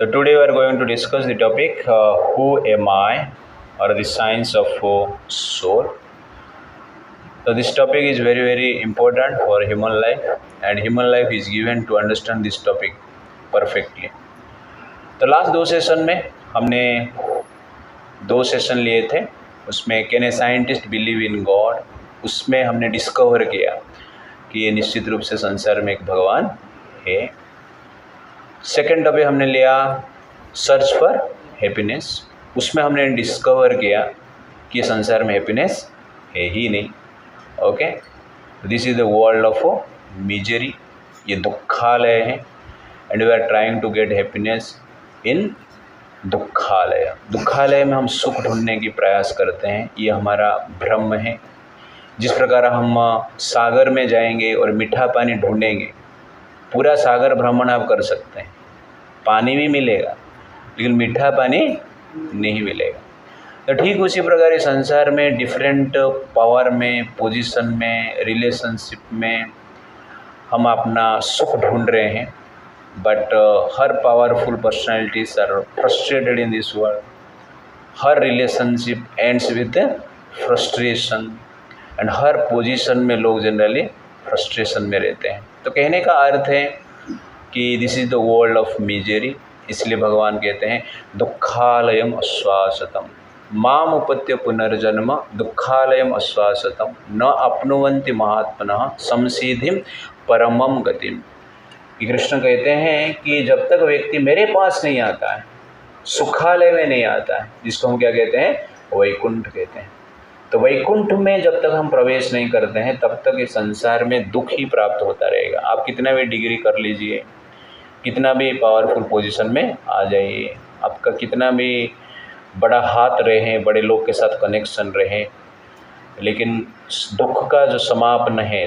So today we are going to discuss the topic who am I, or the science of soul. So this topic is very important for human life, and human life is given to understand this topic perfectly. तो last दो session में हमने दो session लिए थे, उसमें can a scientist believe in God, उसमें हमने डिस्कवर किया कि ये निश्चित रूप से संसार में एक भगवान है। सेकेंड टॉपिक हमने लिया सर्च फॉर हैप्पीनेस, उसमें हमने डिस्कवर किया कि ये संसार में हैप्पीनेस है ही नहीं। Okay, this is the world of misery, ये दुखालय है, and we are trying to get happiness in दुखालय। दुखालय में हम सुख ढूंढने की प्रयास करते हैं, ये हमारा भ्रम है। जिस प्रकार हम सागर में जाएंगे और मीठा पानी ढूंढेंगे, पूरा सागर भ्रमण आप कर सकते हैं, पानी भी मिलेगा लेकिन मीठा पानी नहीं मिलेगा। तो ठीक उसी प्रकार इस संसार में डिफरेंट पावर में, पोजीशन में, रिलेशनशिप में हम अपना सुख ढूंढ रहे हैं, बट हर powerful personalities are frustrated in this world. हर relationship ends with frustration, and हर पोजीशन में लोग जनरली फ्रस्ट्रेशन में रहते हैं। तो कहने का अर्थ है कि this is the world of misery, इसलिए भगवान कहते हैं दुखालयम आश्वासतम माम उपत्य पुनर्जन्म दुखालयम आश्वासतम न अपनुवन्ति महात्मनः संसिधिम परमम गतिम। कृष्ण कहते हैं कि जब तक व्यक्ति मेरे पास नहीं आता है, सुखालय में नहीं आता है, जिसको हम क्या कहते हैं, वैकुंठ कहते हैं। तो वैकुंठ में जब तक हम प्रवेश नहीं करते हैं, तब तक इस संसार में दुख ही प्राप्त होता रहेगा। आप कितना भी डिग्री कर लीजिए, कितना भी पावरफुल पोजीशन में आ जाइए, आपका कितना भी बड़ा हाथ रहे, बड़े लोग के साथ कनेक्शन रहे, लेकिन दुख का जो समापन है,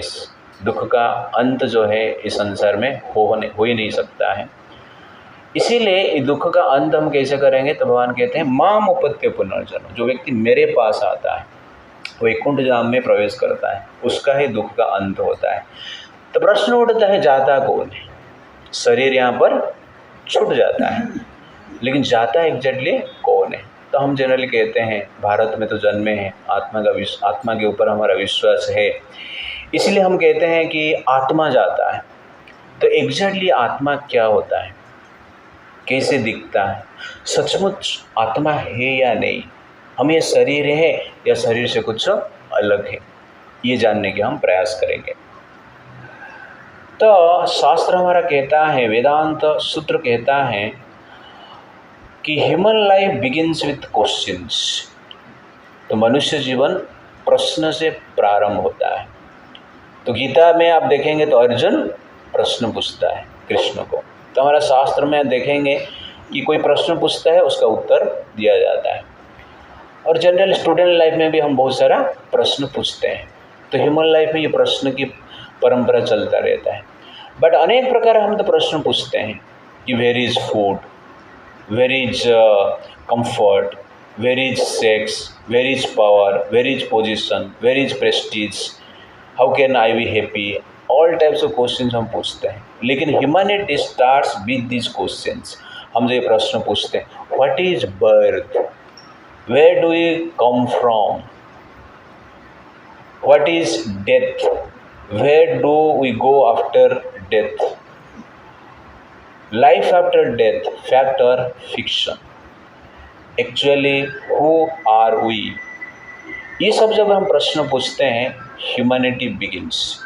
दुख का अंत जो है इस संसार में हो ही नहीं सकता है। इसीलिए दुख का अंत हम कैसे करेंगे, तो भगवान कहते हैं माम उपत्य पुनर्जन्म। जो व्यक्ति मेरे पास आता है, वैकुंठ धाम में प्रवेश करता है, उसका ही दुख का अंत होता है। तो प्रश्न उठता है जाता कौन है। शरीर यहाँ पर छूट जाता है, लेकिन जाता एग्जैक्टली कौन है। तो हम जनरली कहते हैं भारत में तो जन्मे हैं, आत्मा के ऊपर हमारा विश्वास है, इसलिए हम कहते हैं कि आत्मा जाता है। तो एग्जैक्टली आत्मा क्या होता है, कैसे दिखता है, सचमुच आत्मा है या नहीं, हम ये शरीर है या शरीर से कुछ अलग है, ये जानने के हम प्रयास करेंगे। तो शास्त्र हमारा कहता है, वेदांत सूत्र कहता है कि human life begins with questions. तो मनुष्य जीवन प्रश्न से प्रारंभ होता है। तो गीता में आप देखेंगे तो अर्जुन प्रश्न पूछता है कृष्ण को। तो हमारा शास्त्र में देखेंगे कि कोई प्रश्न पूछता है, उसका उत्तर दिया जाता है। और जनरल स्टूडेंट लाइफ में भी हम बहुत सारा प्रश्न पूछते हैं। तो ह्यूमन लाइफ में ये प्रश्न की परंपरा चलता रहता है। बट अनेक प्रकार हम तो प्रश्न पूछते हैं कि where is food, where is comfort, where is sex, where is power, where is position, where is prestige, how can I be happy. All types of questions हम पूछते हैं। लेकिन humanity starts with this questions. हम जो ये प्रश्न पूछते हैं, what is birth, where do we come from, what is death, where do we go after death, life after death, fact और fiction, actually who are we. ये सब जब हम प्रश्न पूछते हैं, ह्यूमैनिटी बिगिन्स,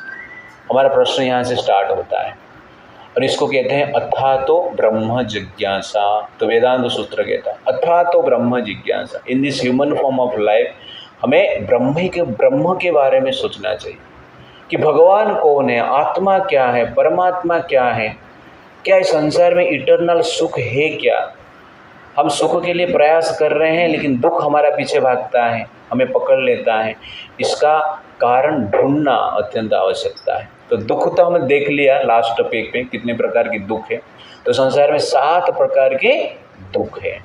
हमारा प्रश्न यहाँ से स्टार्ट होता है। और इसको कहते हैं अथातो ब्रह्म जिज्ञासा। तो वेदांत सूत्र कहता है अथातो ब्रह्म जिज्ञासा। In this human form of life हमें ब्रह्म के बारे में सोचना चाहिए कि भगवान कौन है, आत्मा क्या है, परमात्मा क्या है, क्या इस संसार में इटर्नल सुख है क्या। हम सुख के लिए प्रयास कर रहे हैं, लेकिन दुख हमारा पीछे भागता है, हमें पकड़ लेता है। इसका कारण ढूंढना अत्यंत आवश्यकता है। तो दुख तो हमने देख लिया लास्ट टॉपिक पे, कितने प्रकार के दुख है। तो संसार में 7 प्रकार के दुख है।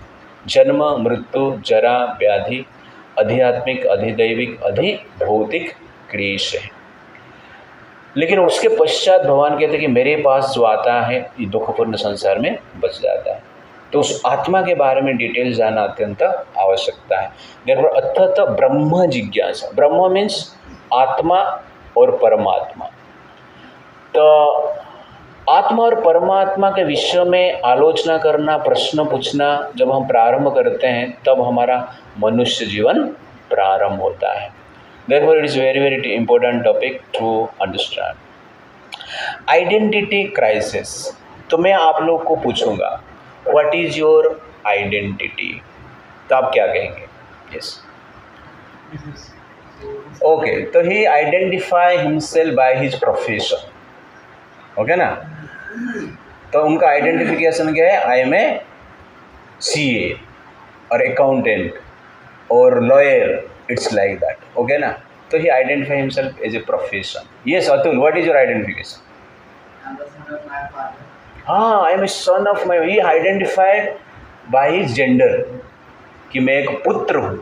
जन्म, मृत्यु, जरा, व्याधि, आध्यात्मिक, अधिदैविक, अधिभौतिक, क्लेश है। लेकिन उसके पश्चात भगवान कहते हैं कि मेरे पास जो आता है, ये दुखपूर्ण संसार में बच जाता है। तो उस आत्मा के बारे में डिटेल जानना अत्यंत आवश्यकता है। देयरफॉर अर्थात ब्रह्म जिज्ञासा, ब्रह्म मीन्स आत्मा और परमात्मा। तो आत्मा और परमात्मा के विषय में आलोचना करना, प्रश्न पूछना जब हम प्रारंभ करते हैं तब हमारा मनुष्य जीवन प्रारंभ होता है। Therefore, it is very very important topic to understand. Identity crisis. तो मैं आप लोग को पूछूंगा, व्हाट इज योर आइडेंटिटी? तो आप क्या कहेंगे? Yes, okay. तो he identify himself by his profession, okay ना। तो उनका आइडेंटिफिकेशन क्या है? I am a CA or accountant or lawyer, it's like that, okay ना। तो he identify himself as a profession. Yes Atul, what is your identification? हाँ, I am a son of my, he identified by his gender कि मैं एक पुत्र हूँ,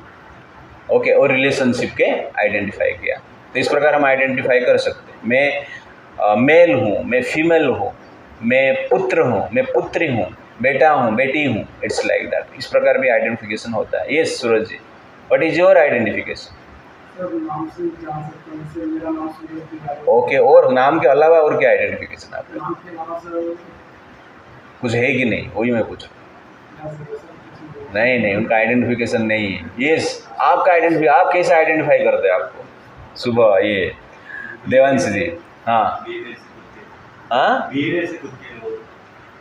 okay, और relationship के आइडेंटिफाई किया। तो इस प्रकार हम आइडेंटिफाई कर सकते हैं, मैं मेल हूँ, मैं फीमेल हूँ, मैं पुत्र हूँ, मैं पुत्री हूँ, बेटा हूँ, बेटी हूँ, इट्स लाइक दैट। इस प्रकार भी आइडेंटिफिकेशन होता है। Yes Suraj ji, what is your identification? Okay, और नाम के अलावा और क्या आइडेंटिफिकेशन आपका? कुछ है कि नहीं, वही मैं पूछ रहा हूँ। नहीं, उनका आइडेंटिफिकेशन नहीं है। यस, आपका आइडेंटिफाई, आप कैसे आइडेंटिफाई करते हैं आपको? सुबह ये देवांश जी, हाँ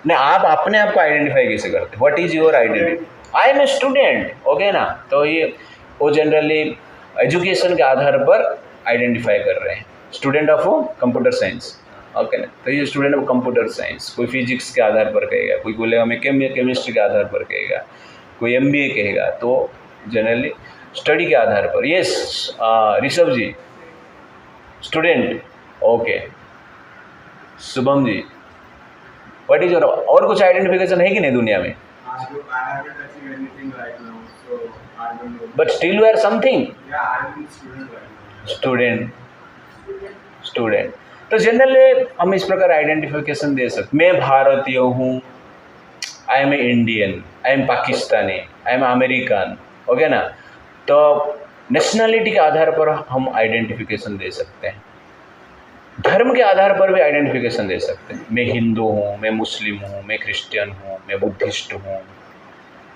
नहीं, आप अपने आप को आइडेंटिफाई कैसे करते? What is your identity? I am a student, okay ना। तो ये वो जनरली एजुकेशन के आधार पर आइडेंटिफाई कर रहे हैं, student of computer science, okay ना। तो ये स्टूडेंट ऑफ कंप्यूटर साइंस, कोई फिजिक्स के आधार पर कहेगा, कोई बोलेगा मैं केमिस्ट्री के आधार पर कहेगा, कोई MBA कहेगा। तो जनरली स्टडी के आधार पर। Yes Rishabh ji, student, okay. Shubham ji, what is your? और कुछ आइडेंटिफिकेशन है कि नहीं दुनिया में? But still you are something. Student. तो जनरली हम इस प्रकार आइडेंटिफिकेशन दे सकते, मैं भारतीय हूँ, I am a Indian, I am Pakistani, I am American, okay ना। तो नेशनलिटी के आधार पर हम आइडेंटिफिकेशन दे सकते हैं, धर्म के आधार पर भी आइडेंटिफिकेशन दे सकते हैं, मैं हिंदू हूँ, मैं मुस्लिम हूँ, मैं क्रिश्चियन हूँ, मैं बुद्धिस्ट हूँ।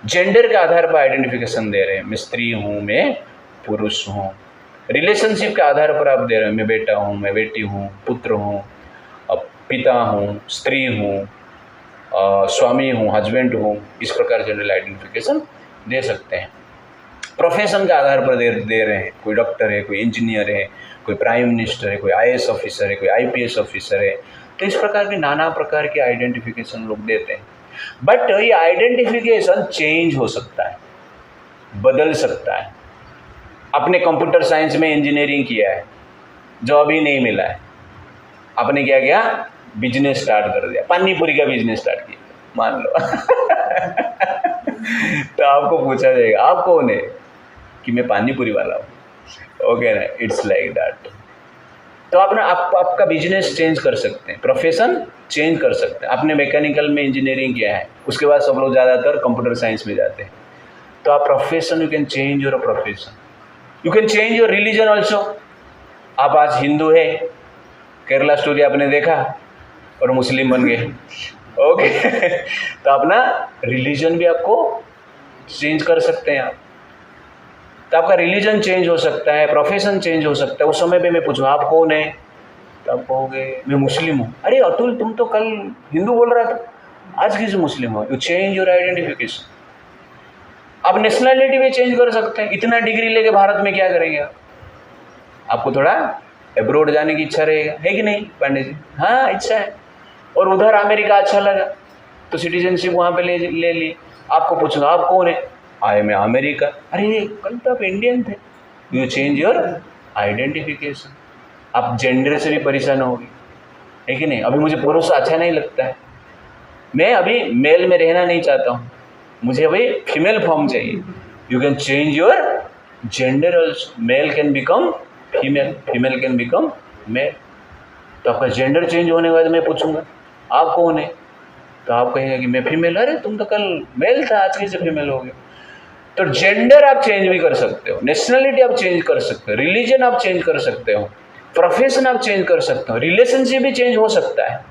जेंडर के आधार पर आइडेंटिफिकेशन दे रहे हैं, मैं स्त्री हूँ, मैं पुरुष हूँ। रिलेशनशिप के आधार पर आप दे रहे हैं, मैं बेटा हूँ, मैं बेटी हूँ, पुत्र हूँ, पिता हूँ, स्त्री हूँ, स्वामी हूँ, हस्बैंड हूँ। इस प्रकार जनरल आइडेंटिफिकेशन दे सकते हैं। प्रोफेशन के आधार पर दे रहे हैं, कोई डॉक्टर है, कोई इंजीनियर है, कोई प्राइम मिनिस्टर है, कोई IAS ऑफिसर है, कोई IPS ऑफिसर है। तो इस प्रकार के नाना प्रकार के आइडेंटिफिकेशन लोग देते हैं। बट ये आइडेंटिफिकेशन चेंज हो सकता है, बदल सकता है। आपने कंप्यूटर साइंस में इंजीनियरिंग किया है, जॉब ही नहीं मिला है, आपने क्या किया? बिजनेस स्टार्ट कर दिया, पानी पूरी का बिजनेस स्टार्ट किया मान लो तो आपको पूछा जाएगा आप कौन है? कि मैं पानी पूरी वाला हूँ, ओके ना। It's like that. तो आपका बिजनेस चेंज कर सकते हैं, प्रोफेशन चेंज कर सकते हैं। आपने मैकेनिकल में इंजीनियरिंग किया है, उसके बाद सब लोग ज़्यादातर कंप्यूटर साइंस में जाते हैं। तो आप profession, you can change your profession, you can change your religion also. आप आज हिंदू है, केरला स्टोरी आपने देखा और मुस्लिम बन गए, ओके तो अपना रिलीजन भी आपको चेंज कर सकते हैं आप। तो आपका रिलीजन चेंज हो सकता है, प्रोफेशन चेंज हो सकता है। उस समय पे मैं पूछूँ आप कौन है, तो आप कहोगे मैं मुस्लिम हूँ। अरे अतुल तुम तो कल हिंदू बोल रहा था, आज किस मुस्लिम हो? You change your identification. आप नेशनलिटी भी चेंज कर सकते हैं। इतना डिग्री लेके भारत में क्या करेंगे आप? आपको थोड़ा अब्रोड जाने की इच्छा रहेगा, है कि नहीं पांडे जी? हाँ इच्छा है। और उधर अमेरिका अच्छा लगा तो सिटीजनशिप वहाँ पे ले ली। आपको पूछना आप कौन है? I M America. अरे कल तो आप इंडियन थे। You change your identification. आप जेंडर से भी परेशान होगी, है कि नहीं? अभी मुझे पुरुष अच्छा नहीं लगता है, मैं अभी मेल में रहना नहीं चाहता हूँ, मुझे अभी फीमेल फॉर्म चाहिए। You can change your gender also. Male can become female, female can become male. तो आपका जेंडर चेंज होने के बाद मैं पूछूंगा आप कौन है? तो आप कहेंगे कि मैं फीमेल, अरे तुम तो कल मेल था, आज कैसे फीमेल हो गए? तो जेंडर आप चेंज भी कर सकते हो, नेशनलिटी आप चेंज कर सकते हो, रिलीजन आप चेंज कर सकते हो, प्रोफेशन आप चेंज कर सकते हो, रिलेशनशिप भी चेंज हो सकता है।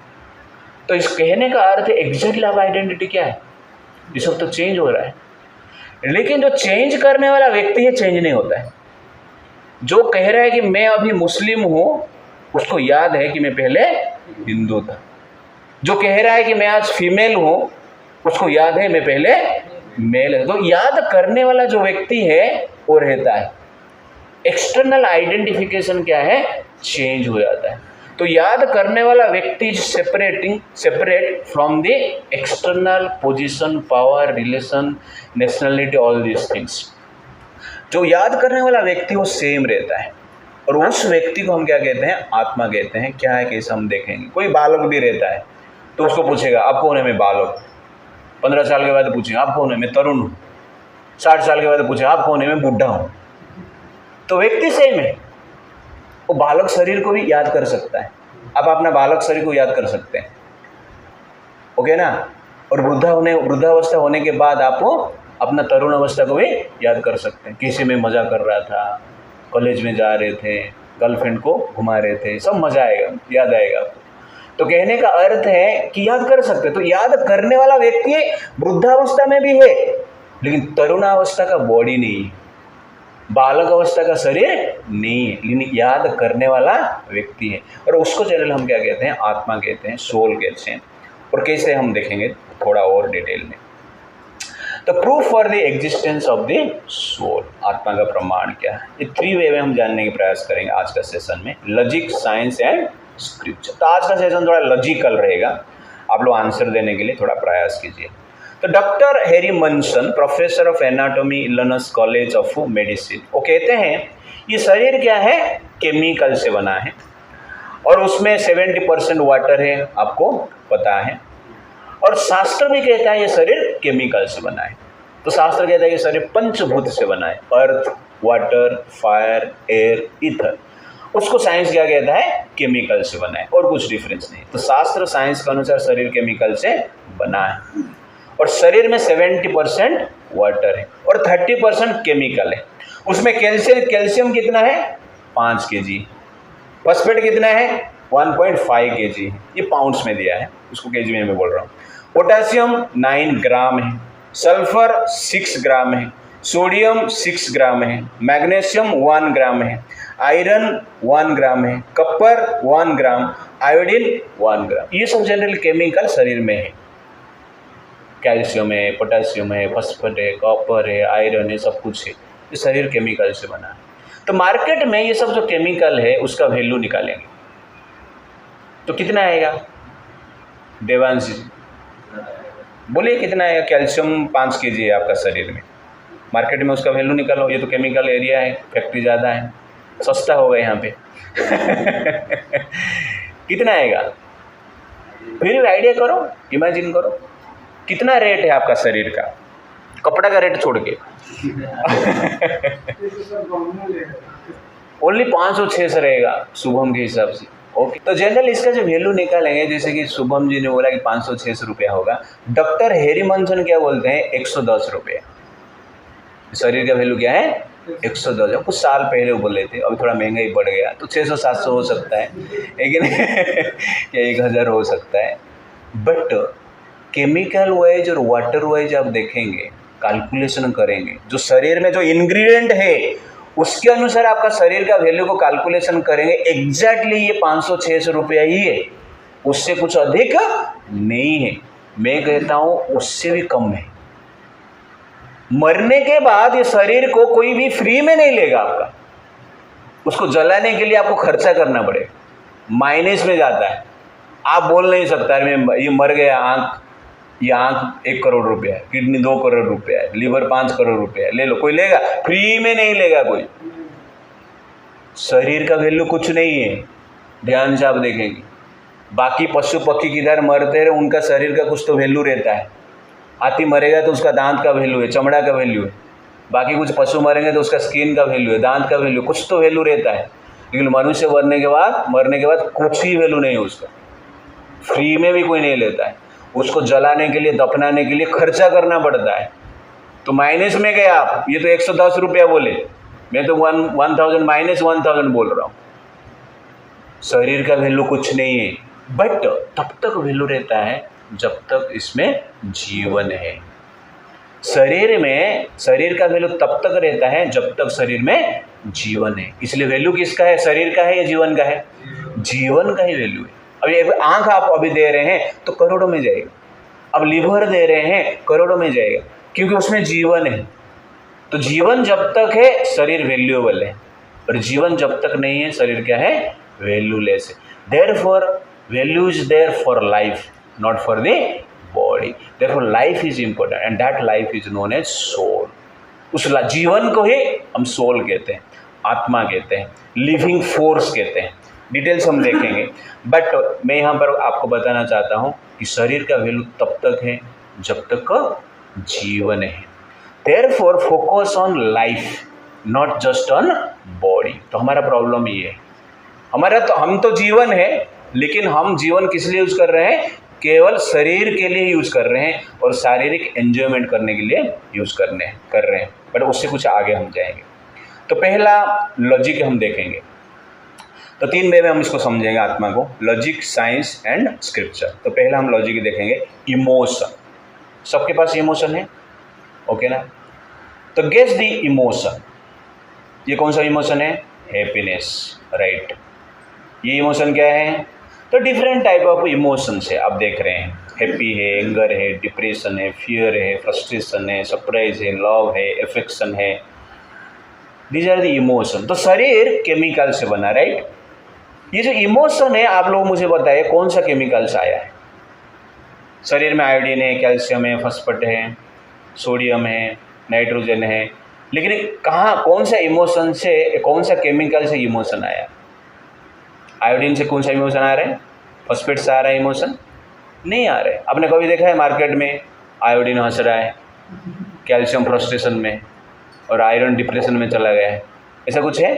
तो इस कहने का अर्थ एग्जैक्टली आपका आइडेंटिटी क्या है, ये सब तो चेंज हो रहा है। लेकिन जो चेंज करने वाला व्यक्ति है चेंज नहीं होता है। जो कह रहा है कि मैं अभी मुस्लिम हूं, उसको याद है कि मैं पहले हिंदू था। जो कह रहा है कि मैं आज फीमेल हूं, उसको याद है मैं पहले मेल है। तो याद करने वाला जो व्यक्ति है वो रहता है। एक्सटर्नल आइडेंटिफिकेशन क्या है, चेंज हो जाता है। तो याद करने वाला व्यक्ति separate from the external position, power, relation, nationality, all these things. जो याद करने वाला व्यक्ति वो सेम रहता है, और उस व्यक्ति को हम क्या कहते हैं, आत्मा कहते हैं। क्या है कैसे हम देखेंगे। कोई बालक भी रहता है तो उसको पूछेगा आप कौन है, मैं बालक। 15 साल के बाद पूछेगा आप कौन है, मैं तरुण हूँ। 60 साल के बाद पूछेगा आप कौन है, मैं बुढ़ा हूँ। तो व्यक्ति सेम है। वो बालक शरीर को भी याद कर सकता है। आप अपना बालक शरीर को याद कर सकते हैं, ओके ना। और वृद्धावस्था होने के बाद आप अपना तरुण अवस्था को भी याद कर सकते हैं। किसी में मजा कर रहा था, कॉलेज में जा रहे थे, गर्लफ्रेंड को घुमा रहे थे, सब मजा आएगा, याद आएगा आपको। तो कहने का अर्थ है कि याद कर सकते। तो याद करने वाला व्यक्ति वृद्धावस्था में भी है, लेकिन तरुणावस्था का बॉडी नहीं है, बालक अवस्था का शरीर नहीं है, लेकिन याद करने वाला व्यक्ति है। और उसको जनरल हम क्या कहते हैं, आत्मा कहते हैं, सोल कहते हैं। और कैसे हम देखेंगे थोड़ा और डिटेल में। तो proof for the existence of the soul, आत्मा का प्रमाण क्या है, ये 3 वे में हम जानने का प्रयास करेंगे आज का सेशन में। Logic, science and scripture. तो आज का सेशन थोड़ा लॉजिकल रहेगा, आप लोग आंसर देने के लिए थोड़ा प्रयास कीजिए। तो doctor Harry Munson, professor of anatomy, Illinois College of Medicine, वो कहते हैं ये शरीर क्या है, केमिकल से बना है, और उसमें 70% वाटर है, आपको पता है। और शास्त्र भी कहता है ये शरीर केमिकल से बना है। तो शास्त्र कहता है ये शरीर पंचभूत से बना है, अर्थ, वाटर, फायर, एयर, ईथर। उसको साइंस क्या कहता है, केमिकल से बना है, और कुछ डिफरेंस नहीं। तो शास्त्र साइंस के अनुसार शरीर केमिकल से बना है, और शरीर में 70% वाटर है और 30% केमिकल है। उसमें कैल्शियम कितना है, 5 kg। फॉस्फेट कितना है, 1.5 kg। ये पाउंड्स में दिया है, उसको केजी में मैं बोल रहा हूँ। पोटेशियम 9 ग्राम है, सल्फर 6 ग्राम है, सोडियम 6 ग्राम है, मैग्नीशियम 1 ग्राम है, आयरन 1 ग्राम है, कॉपर 1 ग्राम, आयोडीन 1 ग्राम। ये सब जनरल केमिकल शरीर में है। कैल्शियम है, पोटेशियम है, फॉस्फेट है, कॉपर है, आयरन है, सब कुछ है। ये शरीर केमिकल से बना है। तो मार्केट में ये सब जो केमिकल है उसका वैल्यू निकालेंगे तो कितना आएगा, देवांश जी बोलिए कितना आएगा। कैल्शियम 5 kg है आपका शरीर में, मार्केट में उसका वैल्यू निकालो। ये तो केमिकल एरिया है, फैक्ट्री ज़्यादा है, सस्ता होगा यहाँ पे कितना आएगा, फिर आइडिया करो, इमेजिन करो कितना रेट है आपका शरीर का, कपड़ा का रेट छोड़ के ओनली 500-600 रहेगा शुभम के हिसाब से। ओके, तो जनरल इसका जो वैल्यू निकालेंगे, जैसे कि शुभम जी ने बोला कि 500-600 रुपया होगा, डॉक्टर हैरी मंसन क्या बोलते हैं, 110 रुपये। शरीर का वैल्यू क्या है, 110। कुछ साल पहले वो बोले थे, अभी थोड़ा महंगाई बढ़ गया तो 600-700 हो सकता है, लेकिन या 1000 हो सकता है। बट केमिकल वाइज और वाटर वाइज आप देखेंगे, कैलकुलेशन करेंगे, जो शरीर में जो इंग्रेडिएंट है उसके अनुसार आपका शरीर का वैल्यू को कैलकुलेशन करेंगे, एग्जैक्टली ये 500-600 रुपया ही है, उससे कुछ अधिक नहीं है। मैं कहता हूँ उससे भी कम है। मरने के बाद ये शरीर को कोई भी फ्री में नहीं लेगा आपका, उसको जलाने के लिए आपको खर्चा करना पड़ेगा, माइनस में जाता है। आप बोल नहीं सकता मैं ये मर गया, ये आँख 1 करोड़ रुपया है, किडनी 2 करोड़ रुपया है, लीवर 5 करोड़ रुपया है, ले लो, कोई लेगा, फ्री में नहीं लेगा कोई। शरीर का वैल्यू कुछ नहीं है, ध्यान से आप देखेंगे। बाकी पशु पक्षी किधर मरते रहे, उनका शरीर का कुछ तो वैल्यू रहता है। हाथी मरेगा तो उसका दांत का वैल्यू है, चमड़ा का वैल्यू है। बाकी कुछ पशु मरेंगे तो उसका स्किन का वैल्यू है, दांत का वैल्यू, कुछ तो वैल्यू रहता है। लेकिन मनुष्य मरने के बाद कुछ ही वैल्यू नहीं है उसका, फ्री में भी कोई नहीं लेता है। उसको जलाने के लिए, दफनाने के लिए खर्चा करना पड़ता है। तो माइनस में गए आप, ये तो 110 रुपया बोले, मैं तो 1000 माइनस 1000 बोल रहा हूँ। शरीर का वैल्यू कुछ नहीं है, बट तब तक वैल्यू रहता है जब तक इसमें जीवन है। शरीर का वैल्यू तब तक रहता है जब तक शरीर में जीवन है। इसलिए वैल्यू किसका है, शरीर का है या जीवन का है? जीवन का ही वैल्यू है। अब ये आंख आप अभी दे रहे हैं तो करोड़ों में जाएगा, अब लिवर दे रहे हैं करोड़ों में जाएगा, क्योंकि उसमें जीवन है। तो जीवन जब तक है शरीर वैल्यूएबल है, और जीवन जब तक नहीं है शरीर क्या है, वैल्यूलेस है। Therefore value is there for life, not for the body. Therefore life is important and that life is known as soul. उस जीवन को ही हम सोल कहते हैं, आत्मा कहते हैं, लिविंग फोर्स कहते हैं। डिटेल्स हम देखेंगे, बट मैं यहाँ पर आपको बताना चाहता हूँ कि शरीर का वैल्यू तब तक है जब तक जीवन है। Therefore focus on life, not just on body. तो हमारा प्रॉब्लम ये है, हम तो जीवन है, लेकिन हम जीवन किस लिए यूज कर रहे हैं, केवल शरीर के लिए यूज कर रहे हैं और शारीरिक एंजॉयमेंट करने के लिए यूज कर रहे हैं, बट उससे कुछ आगे हम जाएंगे। तो पहला लॉजिक हम देखेंगे, तो 3 वे में हम इसको समझेंगे आत्मा को, लॉजिक, साइंस एंड स्क्रिप्चर। तो पहला हम लॉजिक देखेंगे, इमोशन। सबके पास इमोशन है, ओके ना? तो गेस द इमोशन। ये कौन सा इमोशन है? Happiness, right. ये इमोशन क्या है? तो डिफरेंट टाइप ऑफ इमोशंस है, आप देख रहे हैं। हैप्पी है, एंगर है, डिप्रेशन है, फियर है, फ्रस्ट्रेशन है, सरप्राइज है, लव है, एफेक्शन है। These are the emotion. तो शरीर केमिकल से बना, राइट। ये जो इमोशन है, आप लोग मुझे बताइए कौन सा केमिकल से आया है? शरीर में आयोडीन है, कैल्शियम है, फॉस्फेट है, सोडियम है, नाइट्रोजन है, लेकिन कहाँ, कौन सा इमोशन से, कौन सा केमिकल से इमोशन आया? आयोडीन से कौन सा इमोशन आ रहा है? फॉस्फेट से आ रहा है इमोशन? नहीं आ रहा है। आपने कभी देखा है मार्केट में आयोडीन हंस रहा है, कैल्शियम फ्रस्ट्रेशन में, और आयरन डिप्रेशन में चला गया है, ऐसा कुछ है?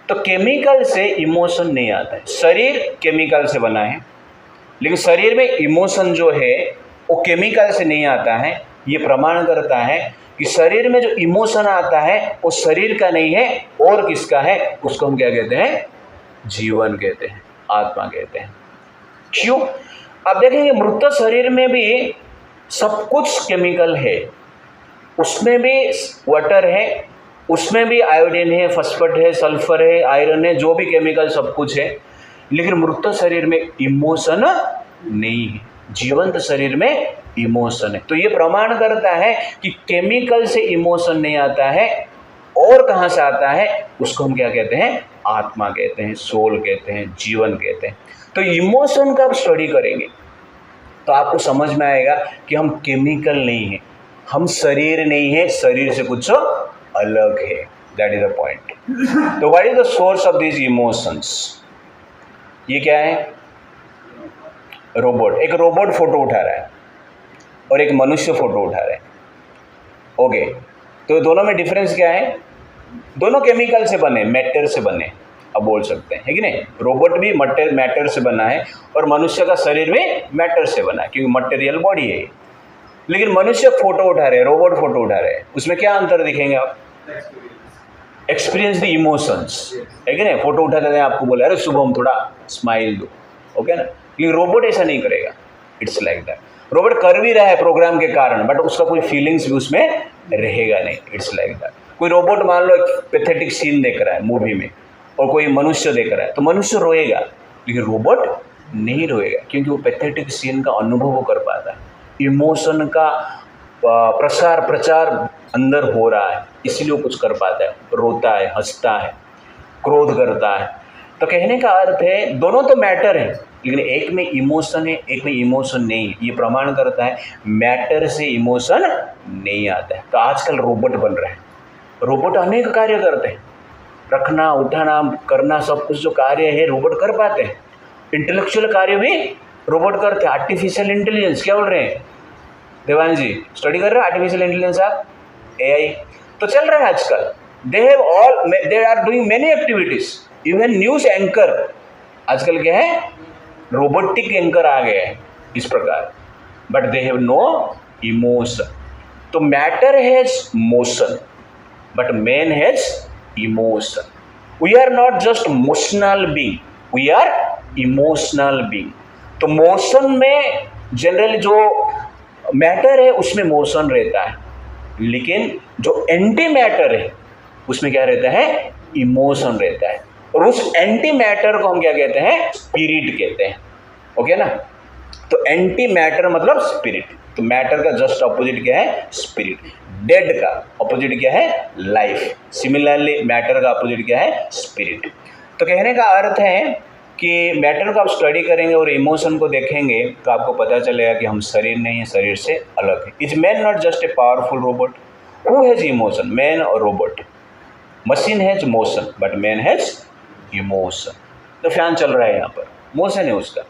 तो केमिकल से इमोशन नहीं आता है। शरीर केमिकल से बना है, लेकिन शरीर में इमोशन जो है वो केमिकल से नहीं आता है। ये प्रमाण करता है कि शरीर में जो इमोशन आता है वो शरीर का नहीं है, और किसका है? उसको हम क्या कहते हैं? जीवन कहते हैं, आत्मा कहते हैं। क्यों? अब देखेंगे मृत शरीर में भी सब कुछ केमिकल है, उसमें भी वाटर है, उसमें भी आयोडीन है, फॉस्फेट है, सल्फर है, आयरन है, जो भी केमिकल सब कुछ है, लेकिन मृत शरीर में इमोशन नहीं है। जीवंत शरीर में इमोशन है। तो ये प्रमाण करता है कि केमिकल से इमोशन नहीं आता है, और कहाँ से आता है? उसको हम क्या कहते हैं? आत्मा कहते हैं, सोल कहते हैं, जीवन कहते हैं। तो इमोशन का आप स्टडी करेंगे तो आपको समझ में आएगा कि हम केमिकल नहीं है, हम शरीर नहीं है, शरीर से कुछ अलग है। That is the point. तो what is the source of this emotions? ये क्या है? रोबोट। एक रोबोट फोटो उठा रहा है और एक मनुष्य फोटो उठा रहा है, ओके। तो दोनों में डिफरेंस क्या है? दोनों केमिकल से बने, मैटर से बने, अब बोल सकते हैं, है कि नहीं? रोबोट भी मैटर से बना है और मनुष्य का शरीर भी मैटर से बना है, क्योंकि मटेरियल बॉडी है। लेकिन मनुष्य फोटो उठा रहे हैं, रोबोट फोटो उठा रहे हैं, उसमें क्या अंतर दिखेंगे आप? एक्सपीरियंस द इमोशंस, है कि नहीं? फोटो उठाते हैं, आपको बोले अरे शुभम थोड़ा स्माइल दो, ओके ना? लेकिन रोबोट ऐसा नहीं करेगा। It's like that. रोबोट कर भी रहा है प्रोग्राम के कारण, बट उसका कोई फीलिंग्स भी उसमें रहेगा नहीं। It's like that. कोई रोबोट मान लो एक पैथेटिक सीन देख रहा है मूवी में, और कोई मनुष्य देख रहा है, तो मनुष्य रोएगा, लेकिन रोबोट नहीं रोएगा, क्योंकि वो पैथेटिक सीन का अनुभव वो कर पाता है। इमोशन का प्रचार अंदर हो रहा है, इसलिए वो कुछ कर पाता है, रोता है, हंसता है, क्रोध करता है। तो कहने का अर्थ है दोनों तो मैटर है, लेकिन एक में इमोशन है, एक में इमोशन नहीं है। ये प्रमाण करता है मैटर से इमोशन नहीं आता है। तो आजकल रोबोट बन रहे हैं, रोबोट अनेक कार्य करते हैं, रखना, उठाना, करना, सब कुछ जो कार्य है रोबोट कर पाते हैं। इंटेलेक्चुअल कार्य भी रोबोट करते हैं। आर्टिफिशियल इंटेलिजेंस, क्या बोल रहे हैं देवान जी? स्टडी कर रहे हो आर्टिफिशियल इंटेलिजेंस आप? AI तो चल रहा है आजकल। They are doing many activities. Even news anchor आजकल क्या है? रोबोटिक एंकर आ गए हैं इस प्रकार। but they have no emotion. तो matter has motion, but man has emotion. We are not just emotional being, we are emotional being. तो motion में जनरली जो मैटर है उसमें मोशन रहता है, लेकिन जो एंटी मैटर है उसमें क्या रहता है, इमोशन रहता है। और उस एंटी मैटर को हम क्या कहते हैं, स्पिरिट कहते हैं। ओके ना, तो एंटी मैटर मतलब स्पिरिट। तो मैटर का जस्ट अपोजिट क्या है, स्पिरिट। डेड का अपोजिट क्या है, लाइफ। सिमिलरली मैटर का अपोजिट क्या है, स्पिरिट। तो कहने का अर्थ है कि मैटर को आप स्टडी करेंगे और इमोशन को देखेंगे तो आपको पता चलेगा कि हम शरीर नहीं है, शरीर से अलग है। Is man not just a powerful robot? Who has emotion, man or robot? Machine has motion but man has emotion. तो फैन चल रहा है यहाँ पर, मोशन है उसका।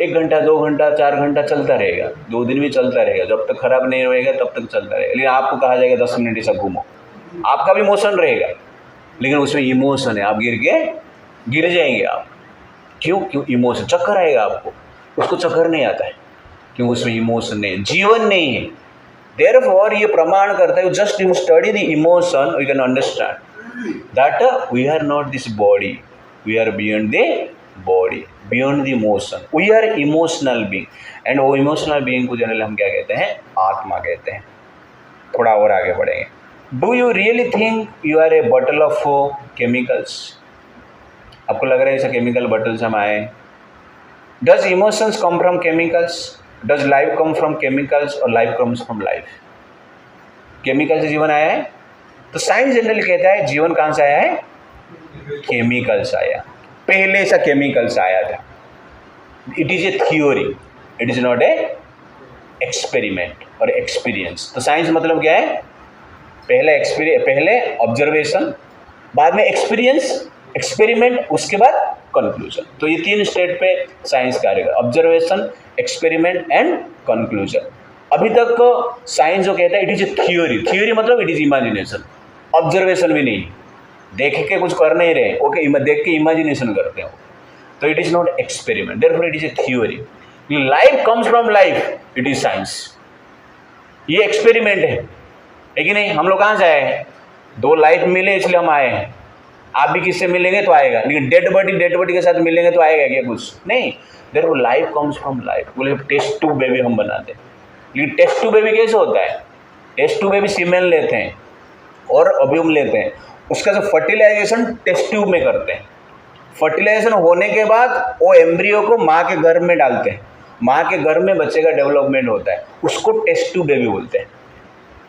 1 घंटा 2 घंटा 4 घंटा चलता रहेगा, 2 दिन भी चलता रहेगा, जब तक खराब नहीं रहेगा तब तक चलता रहेगा। लेकिन आपको कहा जाएगा 10 मिनट ऐसा घूमो, आपका भी मोशन रहेगा, लेकिन उसमें इमोशन है, आप गिर जाएंगे आप। क्यों इमोशन, चक्कर आएगा आपको, उसको चक्कर नहीं आता है, क्यों उसमें इमोशन नहीं है, जीवन नहीं है। देयरफॉर ये प्रमाण करता है, just you study the emotion we can understand that we are not this body, we are beyond the body, beyond the emotion, we are emotional being. And वो इमोशनल बीइंग को जनरली हम क्या कहते हैं, आत्मा कहते हैं। थोड़ा और आगे बढ़ेंगे। Do you really think you are a bottle of chemicals? आपको लग रहा है ऐसा केमिकल बॉटल से हम आए? Does emotions come from chemicals? Does life come from chemicals or life comes from life? Chemical से जीवन आया है, तो साइंस जनरली कहता है जीवन कहाँ से आया है, केमिकल से आया। पहले से केमिकल से आया था। It is a theory, it is not a experiment और एक्सपीरियंस। तो साइंस मतलब क्या है, पहले ऑब्जर्वेशन, बाद में एक्सपीरियंस, एक्सपेरिमेंट, उसके बाद कंक्लूजन। तो ये 3 स्टेट पे साइंस कार्य कर, ऑब्जर्वेशन, एक्सपेरिमेंट एंड कंक्लूजन। अभी तक साइंस जो कहता है it is a theory, theory मतलब इट इज इमेजिनेशन। ऑब्जर्वेशन भी नहीं, देख के कुछ कर नहीं रहे, ओके, देख के इमेजिनेशन करते हो, तो it is not experiment, therefore it is a theory. Life comes from life, it is science. ये एक्सपेरिमेंट है कि नहीं? हम लोग कहाँ से आए हैं, 2 लाइफ मिले इसलिए हम आए हैं। आप भी किससे मिलेंगे तो आएगा, लेकिन डेड बॉडी के साथ मिलेंगे तो आएगा क्या, कुछ नहीं। Therefore life comes from life. बोले टेस्ट ट्यूब बेबी हम बनाते हैं, लेकिन टेस्ट ट्यूब बेबी कैसे होता है? टेस्ट ट्यूब बेबी सीमेन लेते हैं और ओव्यूम लेते हैं, उसका जो फर्टिलाइजेशन टेस्ट ट्यूब में करते हैं। फर्टिलाइजेशन होने के बाद वो एम्ब्रियो को माँ के गर्भ में डालते हैं, माँ के गर्भ में बच्चे का डेवलपमेंट होता है, उसको टेस्ट ट्यूब बेबी बोलते हैं।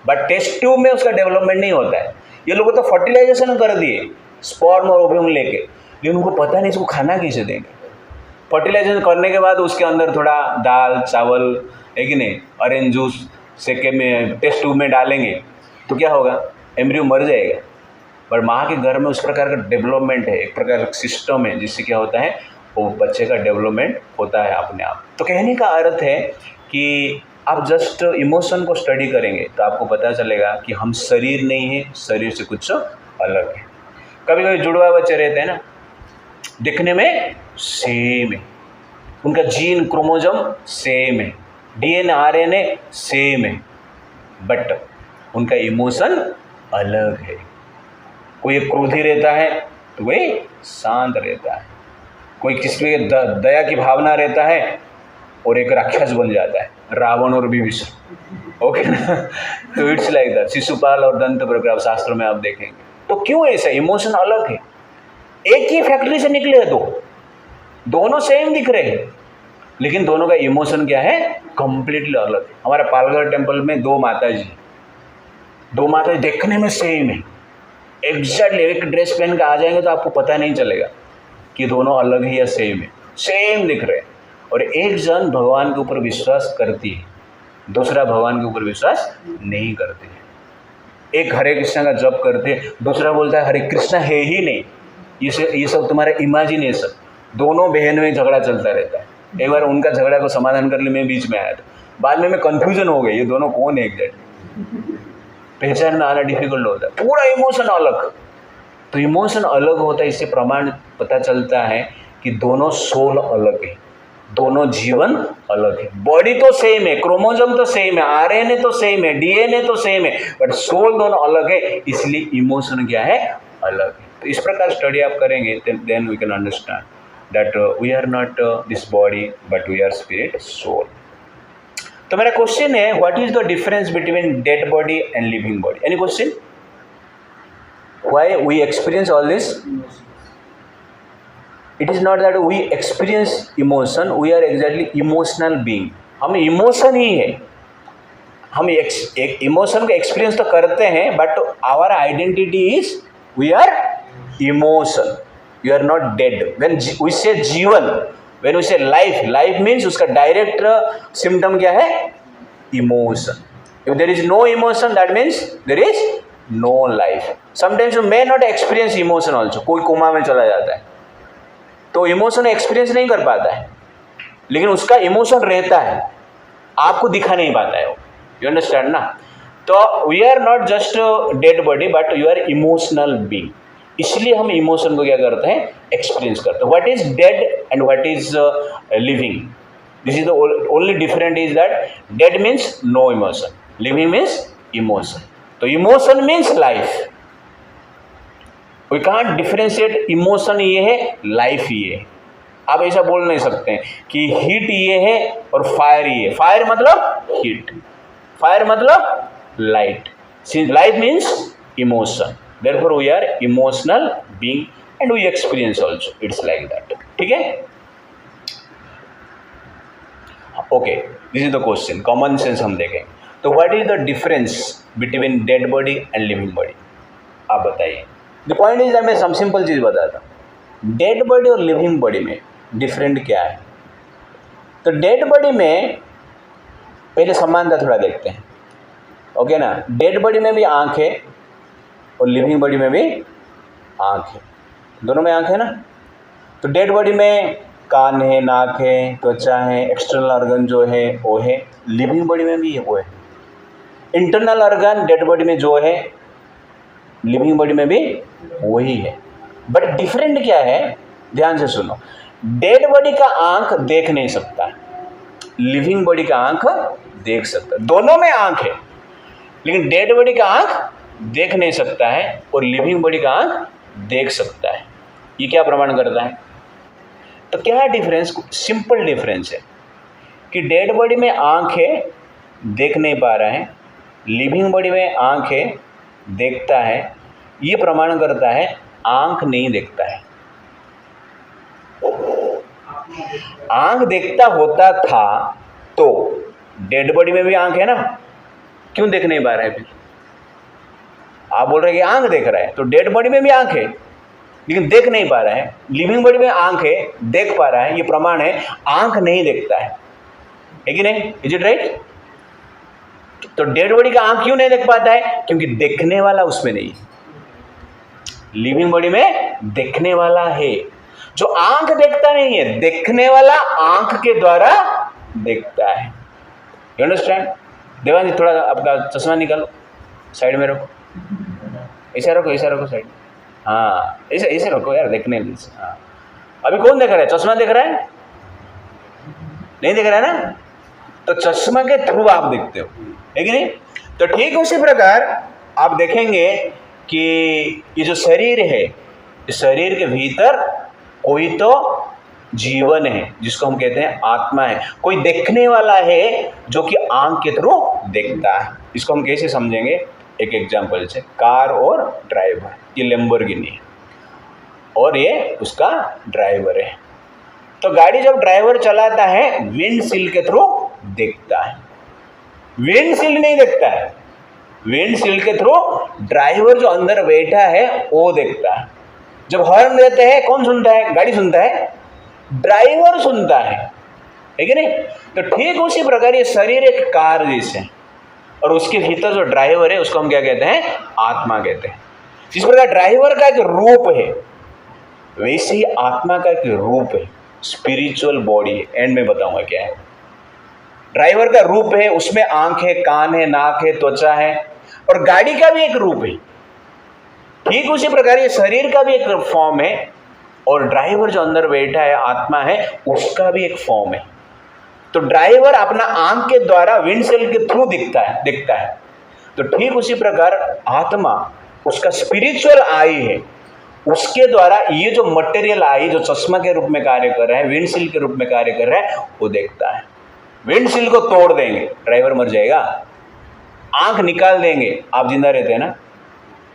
बट टेस्ट ट्यूब में उसका डेवलपमेंट नहीं होता है। ये लोग तो फर्टिलाइजेशन कर दिए स्पर्म और ओव्यूम लेके, लेकिन उनको पता नहीं इसको खाना कैसे देंगे। फर्टिलाइजेशन करने के बाद उसके अंदर थोड़ा दाल चावल है कि नहीं, ऑरेंज जूस सेके में टेस्ट ट्यूब में डालेंगे तो क्या होगा, एम्ब्रियो मर जाएगा। पर माँ के घर में उस प्रकार का डेवलपमेंट है, एक प्रकार का सिस्टम है जिससे क्या होता है, वो बच्चे का डेवलपमेंट होता है अपने आप। तो कहने का अर्थ है कि आप जस्ट इमोशन को स्टडी करेंगे तो आपको पता चलेगा कि हम शरीर नहीं है, शरीर से कुछ अलग है। कभी कभी जुड़वा बच्चे रहते हैं ना, दिखने में सेम है, उनका जीन क्रोमोजोम सेम है, डीएनए आरएनए सेम है, बट उनका इमोशन अलग है। कोई क्रोधी रहता है तो वही शांत रहता है, कोई किसी के दया की भावना रहता है और एक राक्षस बन जाता है, रावण और विभीषण। ओके ना, तो इट्स लाइक दैट। शिशुपाल और दंत प्रकार शास्त्रों में आप देखेंगे। तो क्यों ऐसा, इमोशन अलग है, एक ही फैक्ट्री से निकले हैं, दोनों सेम दिख रहे हैं, लेकिन दोनों का इमोशन क्या है, कंप्लीटली अलग है। हमारे पालघर टेम्पल में 2 माताजी देखने में सेम है, एग्जैक्टली एक ड्रेस पहन के आ जाएंगे तो आपको पता नहीं चलेगा कि दोनों अलग है या सेम है, सेम दिख रहे हैं। और एक जन भगवान के ऊपर विश्वास करती है, दूसरा भगवान के ऊपर विश्वास नहीं करती है। एक हरे कृष्णा का जप करते हैं, दूसरा बोलता है हरे कृष्णा है ही नहीं, ये सब तुम्हारा इमेजिनेशन। दोनों बहन में झगड़ा चलता रहता है। एक बार उनका झगड़ा को समाधान करने में बीच में आया था, बाद में मैं कंफ्यूजन हो गई, ये दोनों कौन है एग्जैक्ट, पहचान में आना डिफिकल्ट होता है, पूरा इमोशन अलग। तो इमोशन अलग होता है, इससे प्रमाण पता चलता है कि दोनों सोल अलग है, दोनों जीवन अलग है। बॉडी तो सेम है, क्रोमोसोम तो सेम है, आरएनए तो सेम है, डीएनए तो सेम है, बट सोल दोनों अलग है, इसलिए इमोशन क्या है, अलग है। तो इस प्रकार स्टडी आप करेंगे then we can understand that we are not this body but we are spirit soul. तो मेरा क्वेश्चन है, what is the difference between dead body and living body? Any question? Why we experience all this? It is not that we experience emotion, we are exactly emotional being. हम emotion ही है, हम एक emotion का experience तो करते हैं, but our identity is we are emotion. You are not dead. When we say जीवन, when we say life, life means उसका डायरेक्ट सिम्टम क्या है, emotion. If there is no emotion that means there is no life. Sometimes you may not experience emotion also. कोई coma में चला जाता है तो इमोशन एक्सपीरियंस नहीं कर पाता है, लेकिन उसका इमोशन रहता है, आपको दिखा नहीं पाता है वो। यू अंडरस्टैंड ना? तो we are not just dead body but you are emotional being, इसलिए हम इमोशन को क्या करते हैं, एक्सपीरियंस करते हैं। What is dead and what is living? This is the only different is that dead means no emotion, living means emotion. तो emotion means life. We can't differentiate emotion ये है, लाइफ ये है। आप ऐसा बोल नहीं सकते हैं कि हीट ये है और फायर ये है। फायर मतलब हीट, फायर मतलब light. Life means emotion, therefore we are emotional being and we experience also, it's like that. ठीक है, okay, this is the question, common sense हम देखें। तो what is the difference between dead body and living body? आप बताइए। The point is that मैं some simple चीज़ बताता हूँ, डेड बॉडी और लिविंग बॉडी में डिफरेंट क्या है। तो डेड बॉडी में पहले समानता थोड़ा देखते हैं, ओके ना। डेड बॉडी में भी आँख है और लिविंग बॉडी में भी आँख है, दोनों में आँख है ना। तो डेड बॉडी में कान है, नाक है, त्वचा है, एक्सटर्नल ऑर्गन जो है वो है। लिविंग बॉडी में भी वो है। इंटरनल ऑर्गन डेड बॉडी में जो है, लिविंग बॉडी में भी वही है। बट डिफरेंट क्या है, ध्यान से सुनो। डेड बॉडी का आंख देख नहीं सकता, लिविंग बॉडी का आंख देख सकता है। दोनों में आंख है, लेकिन डेड बॉडी का आंख देख नहीं सकता है और लिविंग बॉडी का आंख देख सकता है। ये क्या प्रमाण करता है? तो क्या है डिफरेंस? सिंपल डिफरेंस है कि डेड बॉडी में आंख है, देख नहीं पा रहा है, लिविंग बॉडी में आंख है, देखता है। ये प्रमाण करता है आंख नहीं देखता है। आंख देखता होता था तो डेड बॉडी में भी आंख है ना, क्यों देख नहीं पा रहा है? फिर आप बोल रहे हैं कि आंख देख रहा है, तो डेड बॉडी में भी आंख है लेकिन देख नहीं पा रहा है। लिविंग बॉडी में आंख है, देख पा रहा है। ये प्रमाण है आंख नहीं देखता है कि नहीं? Is it right? तो डेड बॉडी का आंख क्यों नहीं देख पाता है? क्योंकि देखने वाला उसमें नहीं है। लिविंग बॉडी में देखने वाला है। जो आंख देखता नहीं है, देखने वाला आंख के द्वारा देखता है। You understand? देवांश थोड़ा आपका चश्मा निकालो, साइड में रखो, ऐसा रखो, ऐसा रखो साइड। हाँ, ऐसे ऐसे रखो यार, देखने में। हाँ, अभी कौन देख रहा है? चश्मा देख रहा है? नहीं देख रहा है ना? तो चश्मा के थ्रू आप देखते हो, है कि नहीं? तो ठीक उसी प्रकार आप देखेंगे कि ये जो शरीर है, इस शरीर के भीतर कोई तो जीवन है जिसको हम कहते हैं आत्मा है। कोई देखने वाला है जो कि आंख के थ्रू देखता है। इसको हम कैसे समझेंगे? एक एग्जांपल से, कार और ड्राइवर। ये लैम्बोर्गिनी है और ये उसका ड्राइवर है। तो गाड़ी जब ड्राइवर चलाता है, विंडशील्ड के थ्रू देखता है। विंडशील्ड नहीं देखता है, विंडशील्ड के थ्रू ड्राइवर जो अंदर बैठा है वो देखता है। जब हॉर्न देते हैं, कौन सुनता है? गाड़ी सुनता है, ड्राइवर सुनता है कि नहीं? तो ठीक उसी प्रकार ये शरीर एक कार जैसे है और उसके भीतर जो ड्राइवर है उसको हम क्या कहते हैं? आत्मा कहते हैं। जिस प्रकार ड्राइवर का एक रूप है, वैसे ही आत्मा का एक रूप है, स्पिरिचुअल बॉडी है। एंड में बताऊंगा क्या है। ड्राइवर का रूप है, उसमें आंख है, कान है, नाक है, त्वचा है, और गाड़ी का भी एक रूप है। ठीक उसी प्रकार ये शरीर का भी एक फॉर्म है, और ड्राइवर जो अंदर बैठा है आत्मा है, उसका भी एक फॉर्म है। तो ड्राइवर अपना आंख के द्वारा विंडशील्ड के थ्रू दिखता है। तो ठीक उसी प्रकार आत्मा, उसका स्पिरिचुअल आई है, उसके द्वारा ये जो मटेरियल आई जो चश्मा के रूप में कार्य कर रहा है, विंडशील्ड के रूप में कार्य कर रहा है, वो देखता है। विंडशील्ड को तोड़ देंगे, ड्राइवर मर जाएगा। आंख निकाल देंगे, आप जिंदा रहते हैं ना?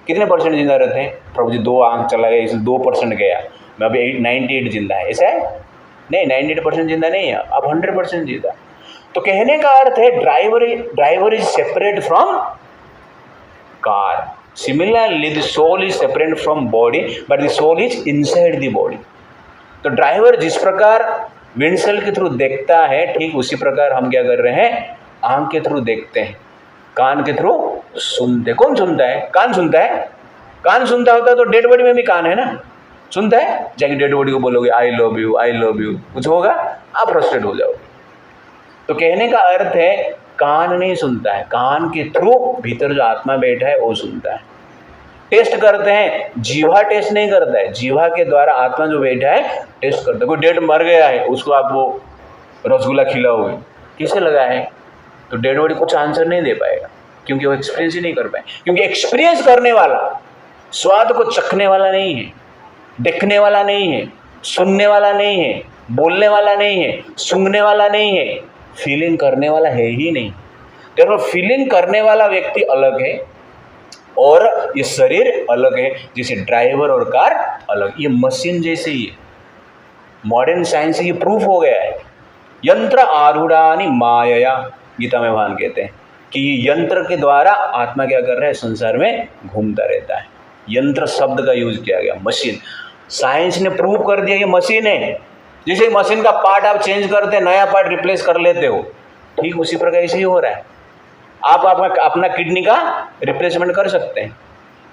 कितने परसेंट जिंदा रहते हैं? प्रभु जी 2 आंख चला गया, इसलिए 2% गया, मैं अभी 98 जिंदा है, ऐसा है? नहीं, 98% जिंदा नहीं है, अब 100% जिंदा। तो कहने का अर्थ है driver is separate from car. Similarly the soul is separate from body, but the soul is inside the body. तो ड्राइवर जिस प्रकार विंडशील्ड के थ्रू देखता है, ठीक उसी प्रकार हम क्या कर रहे हैं? आंख के थ्रू देखते हैं, कान के थ्रू सुनते। कौन सुनता है? कान सुनता है। कान सुनता होता तो डेड बॉडी में भी कान है ना, सुनता है। जाके डेड बॉडी को बोलोगे I love you, I love you, कुछ होगा? आप फ्रस्ट्रेट हो जाओगे। तो कहने का अर्थ है कान नहीं सुनता है, कान के थ्रू भीतर जो आत्मा बैठा है वो सुनता है। टेस्ट करते हैं, जीवा टेस्ट नहीं करता है, जीवा के द्वारा आत्मा जो बैठा है टेस्ट करता है। कोई डेड मर गया है, उसको आप वो रसगुल्ला खिलाओगे, किसे लगा है? तो डेड बॉडी कुछ आंसर नहीं दे पाएगा, क्योंकि वो एक्सपीरियंस ही नहीं कर पाए। क्योंकि एक्सपीरियंस करने वाला, स्वाद को चखने वाला नहीं है, देखने वाला नहीं है, सुनने वाला नहीं है, बोलने वाला नहीं है, सूंघने वाला नहीं है, फीलिंग करने वाला है ही नहीं। देखो, फीलिंग करने वाला व्यक्ति अलग है और ये शरीर अलग है। जैसे ड्राइवर और कार अलग, ये मशीन जैसे ही है। मॉडर्न साइंस से ये प्रूफ हो गया है। यंत्र आरूढ़ानि मायया, गीता में भगवान कहते हैं कि ये यंत्र के द्वारा आत्मा क्या कर रहा है? संसार में घूमता रहता है। यंत्र शब्द का यूज किया गया, मशीन। साइंस ने प्रूव कर दिया ये मशीन है। जैसे मशीन का पार्ट आप चेंज करते हैं, नया पार्ट रिप्लेस कर लेते हो, ठीक उसी प्रकार ऐसे ही हो रहा है। आप अपना किडनी का रिप्लेसमेंट कर सकते हैं,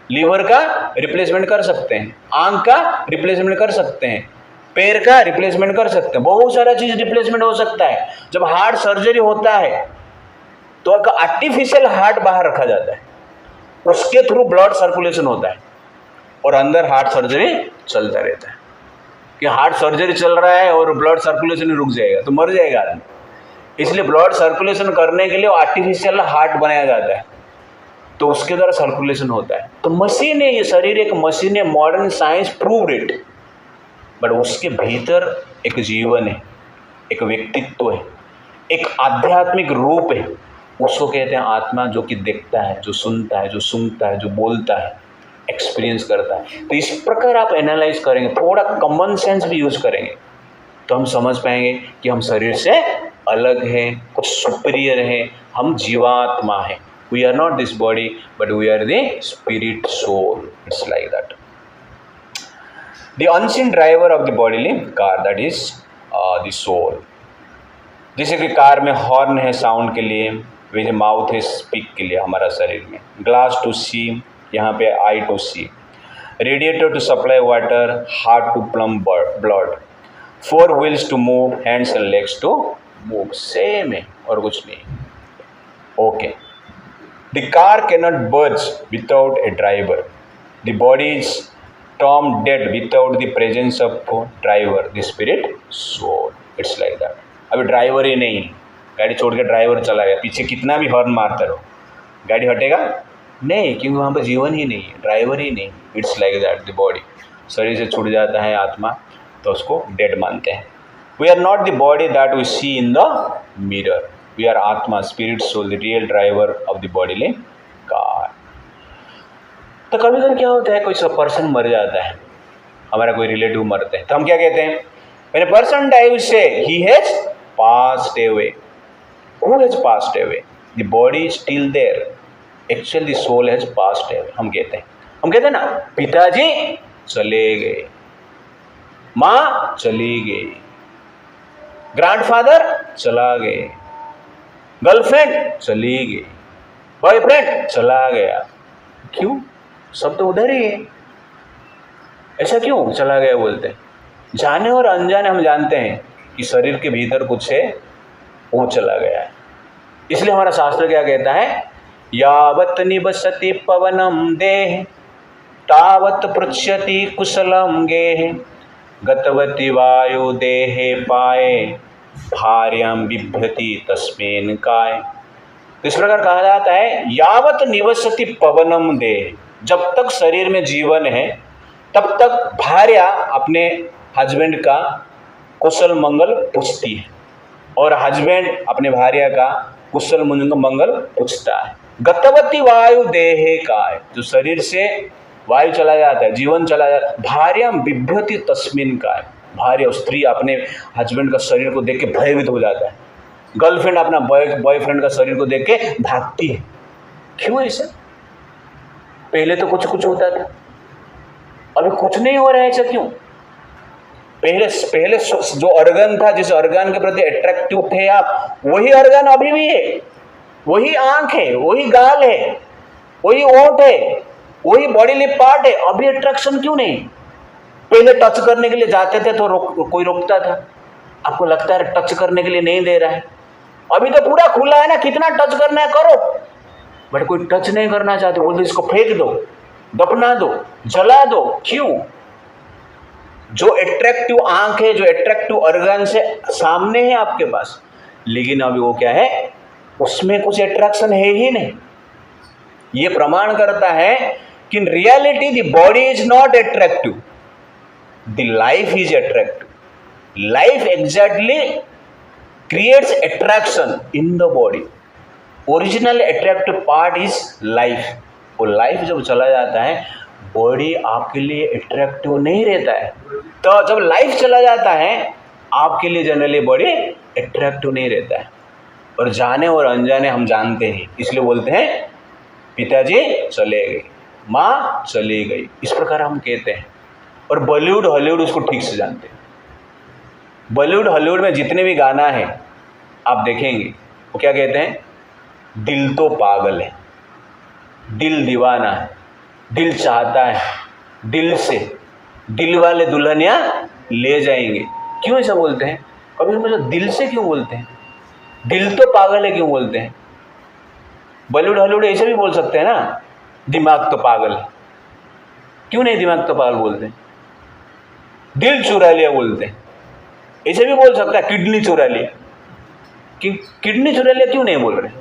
लीवर का रिप्लेसमेंट कर सकते हैं, आंख का रिप्लेसमेंट कर सकते हैं, पैर का रिप्लेसमेंट कर सकते हैं, बहुत सारा चीज रिप्लेसमेंट हो सकता है। जब हार्ट सर्जरी होता है तो एक आर्टिफिशियल हार्ट बाहर रखा जाता है, उसके थ्रू ब्लड सर्कुलेशन होता है और अंदर हार्ट सर्जरी चलता रहता है। कि हार्ट सर्जरी चल रहा है और ब्लड सर्कुलेशन रुक जाएगा तो मर जाएगा आदमी। इसलिए ब्लड सर्कुलेशन करने के लिए आर्टिफिशियल हार्ट बनाया जाता है, तो उसके द्वारा सर्कुलेशन होता है। तो मशीन है, ये शरीर एक मशीन है। Modern science proved it, but उसके भीतर एक जीवन है, एक व्यक्तित्व है, एक आध्यात्मिक रूप है। उसको कहते हैं आत्मा, जो कि देखता है, जो सुनता है, जो सूंघता है, जो बोलता है, एक्सपीरियंस करता है। तो इस प्रकार आप एनालाइज करेंगे, थोड़ा कॉमन सेंस भी यूज करेंगे, तो हम समझ पाएंगे कि हम शरीर से अलग हैं, कुछ सुपीरियर है, हम जीवात्मा है। We are not this body, but we are the spirit soul. It's like that. The unseen driver of the bodily car, that is the soul. जैसे कि कार में हॉर्न है साउंड के लिए, वैसे माउथ है स्पीक के लिए हमारा शरीर में। ग्लास टू सी, यहाँ पे eye to see. Radiator to supply water, heart to प्लम blood, 4 wheels to move, hands and legs to move. Same है और कुछ नहीं। Okay. The car cannot budge without a driver. The body is term dead without the presence of driver, the spirit soul. It's like that. अभी driver ही नहीं, गाड़ी छोड़ के ड्राइवर चला गया, पीछे कितना भी हॉर्न मारते रहो, गाड़ी हटेगा नहीं, क्योंकि वहाँ पर जीवन ही नहीं है, ड्राइवर ही नहीं। It's like that the body. शरीर से छूट जाता है आत्मा तो उसको डेड मानते हैं। We are not the body that we see in the mirror, we are atma, spirit soul, the real driver of the body car. तो कभी कभी क्या होता है, कोई पर्सन मर जाता है, हमारा कोई रिलेटिव मरते हैं, तो हम क्या कहते हैं? When a person dies, we say he has passed away. Who has passed away? The body is still there. Actually, the soul has passed away. हम कहते हैं ना, पिताजी चले गए, माँ चली गई, ग्रैंडफादर चला गए, गर्लफ्रेंड चली गई, बॉयफ्रेंड चला गया। क्यों? सब तो उधर ही है। ऐसा क्यों चला गया बोलते हैं? जाने और अनजाने हम जानते हैं कि शरीर के भीतर कुछ है, वो चला गया है। इसलिए हमारा शास्त्र क्या कहता है? यावत् निवसति पवनम देह तावत् पृच्छति कुशलम गेह, गतवती वायु देहे पाए भार्याम बिभ्यति तस्मेन काय। इस प्रकार कहा जाता है यावत निवसति पवनम देह, जब तक शरीर में जीवन है तब तक भार्या अपने हस्बैंड का कुशल मंगल पूछती है और हस्बैंड अपने भार्या का कुशल मंगल पूछता है। गतवती वायु देहे काय, जो शरीर से वायु चला जाता है, जीवन चला जाता है, भार्याम बिभ्यति तस्मिन काय, भार्या स्त्री अपने हस्बैंड का शरीर को देख के भयभीत हो जाता है। गर्लफ्रेंड अपना बॉयफ्रेंड का शरीर को देख के भागती है। क्यों ऐसा? पहले तो कुछ कुछ होता था, अभी कुछ नहीं हो रहा है। ऐसा क्यों? पहले जो ऑर्गन था, जिस ऑर्गन के प्रति अट्रैक्टिव थे आप, वही ऑर्गन अभी भी है, वही आंख है, वही गाल है, वही ओंठ है, वही बॉडी पार्ट है, अभी अट्रैक्शन क्यों नहीं? पहले टच करने के लिए जाते थे तो कोई रोकता था, आपको लगता है टच करने के लिए नहीं दे रहा है। अभी तो पूरा खुला है ना, कितना टच करना है करो, बट कोई टच नहीं करना चाहते, बोलते इसको फेंक दो, दफना दो, जला दो। क्यों? जो एट्रैक्टिव आंख है, जो एट्रैक्टिव ऑर्गन से सामने है आपके पास, लेकिन अभी वो क्या है, उसमें कुछ एट्रैक्शन है ही नहीं। ये प्रमाण करता है कि in reality the body is not attractive, the life is attractive. Life exactly creates attraction in the body. Original attractive part is life. वो लाइफ जब चला जाता है, बॉडी आपके लिए एट्रैक्टिव नहीं रहता है। तो जब लाइफ चला जाता है, आपके लिए जनरली बॉडी एट्रैक्टिव नहीं रहता है। और जाने और अनजाने हम जानते हैं, इसलिए बोलते हैं पिताजी चले गए, माँ चली गई, इस प्रकार हम कहते हैं। और बॉलीवुड हॉलीवुड उसको ठीक से जानते हैं। बॉलीवुड हॉलीवुड में जितने भी गाना है आप देखेंगे, वो क्या कहते हैं, दिल तो पागल है, दिल दीवाना है, दिल चाहता है, दिल से दिल वाले दुल्हनिया ले जाएंगे। क्यों ऐसा बोलते हैं? कभी मुझे दिल से क्यों बोलते हैं? दिल तो पागल है क्यों बोलते हैं? बॉलीवुड हॉलीवुड ऐसे भी बोल सकते हैं ना, दिमाग तो पागल है। क्यों नहीं दिमाग तो पागल बोलते हैं? दिल चुरा लिया बोलते हैं। ऐसे भी बोल सकता है किडनी चुरा लिया। किडनी चुरा लिया क्यों नहीं बोल रहे?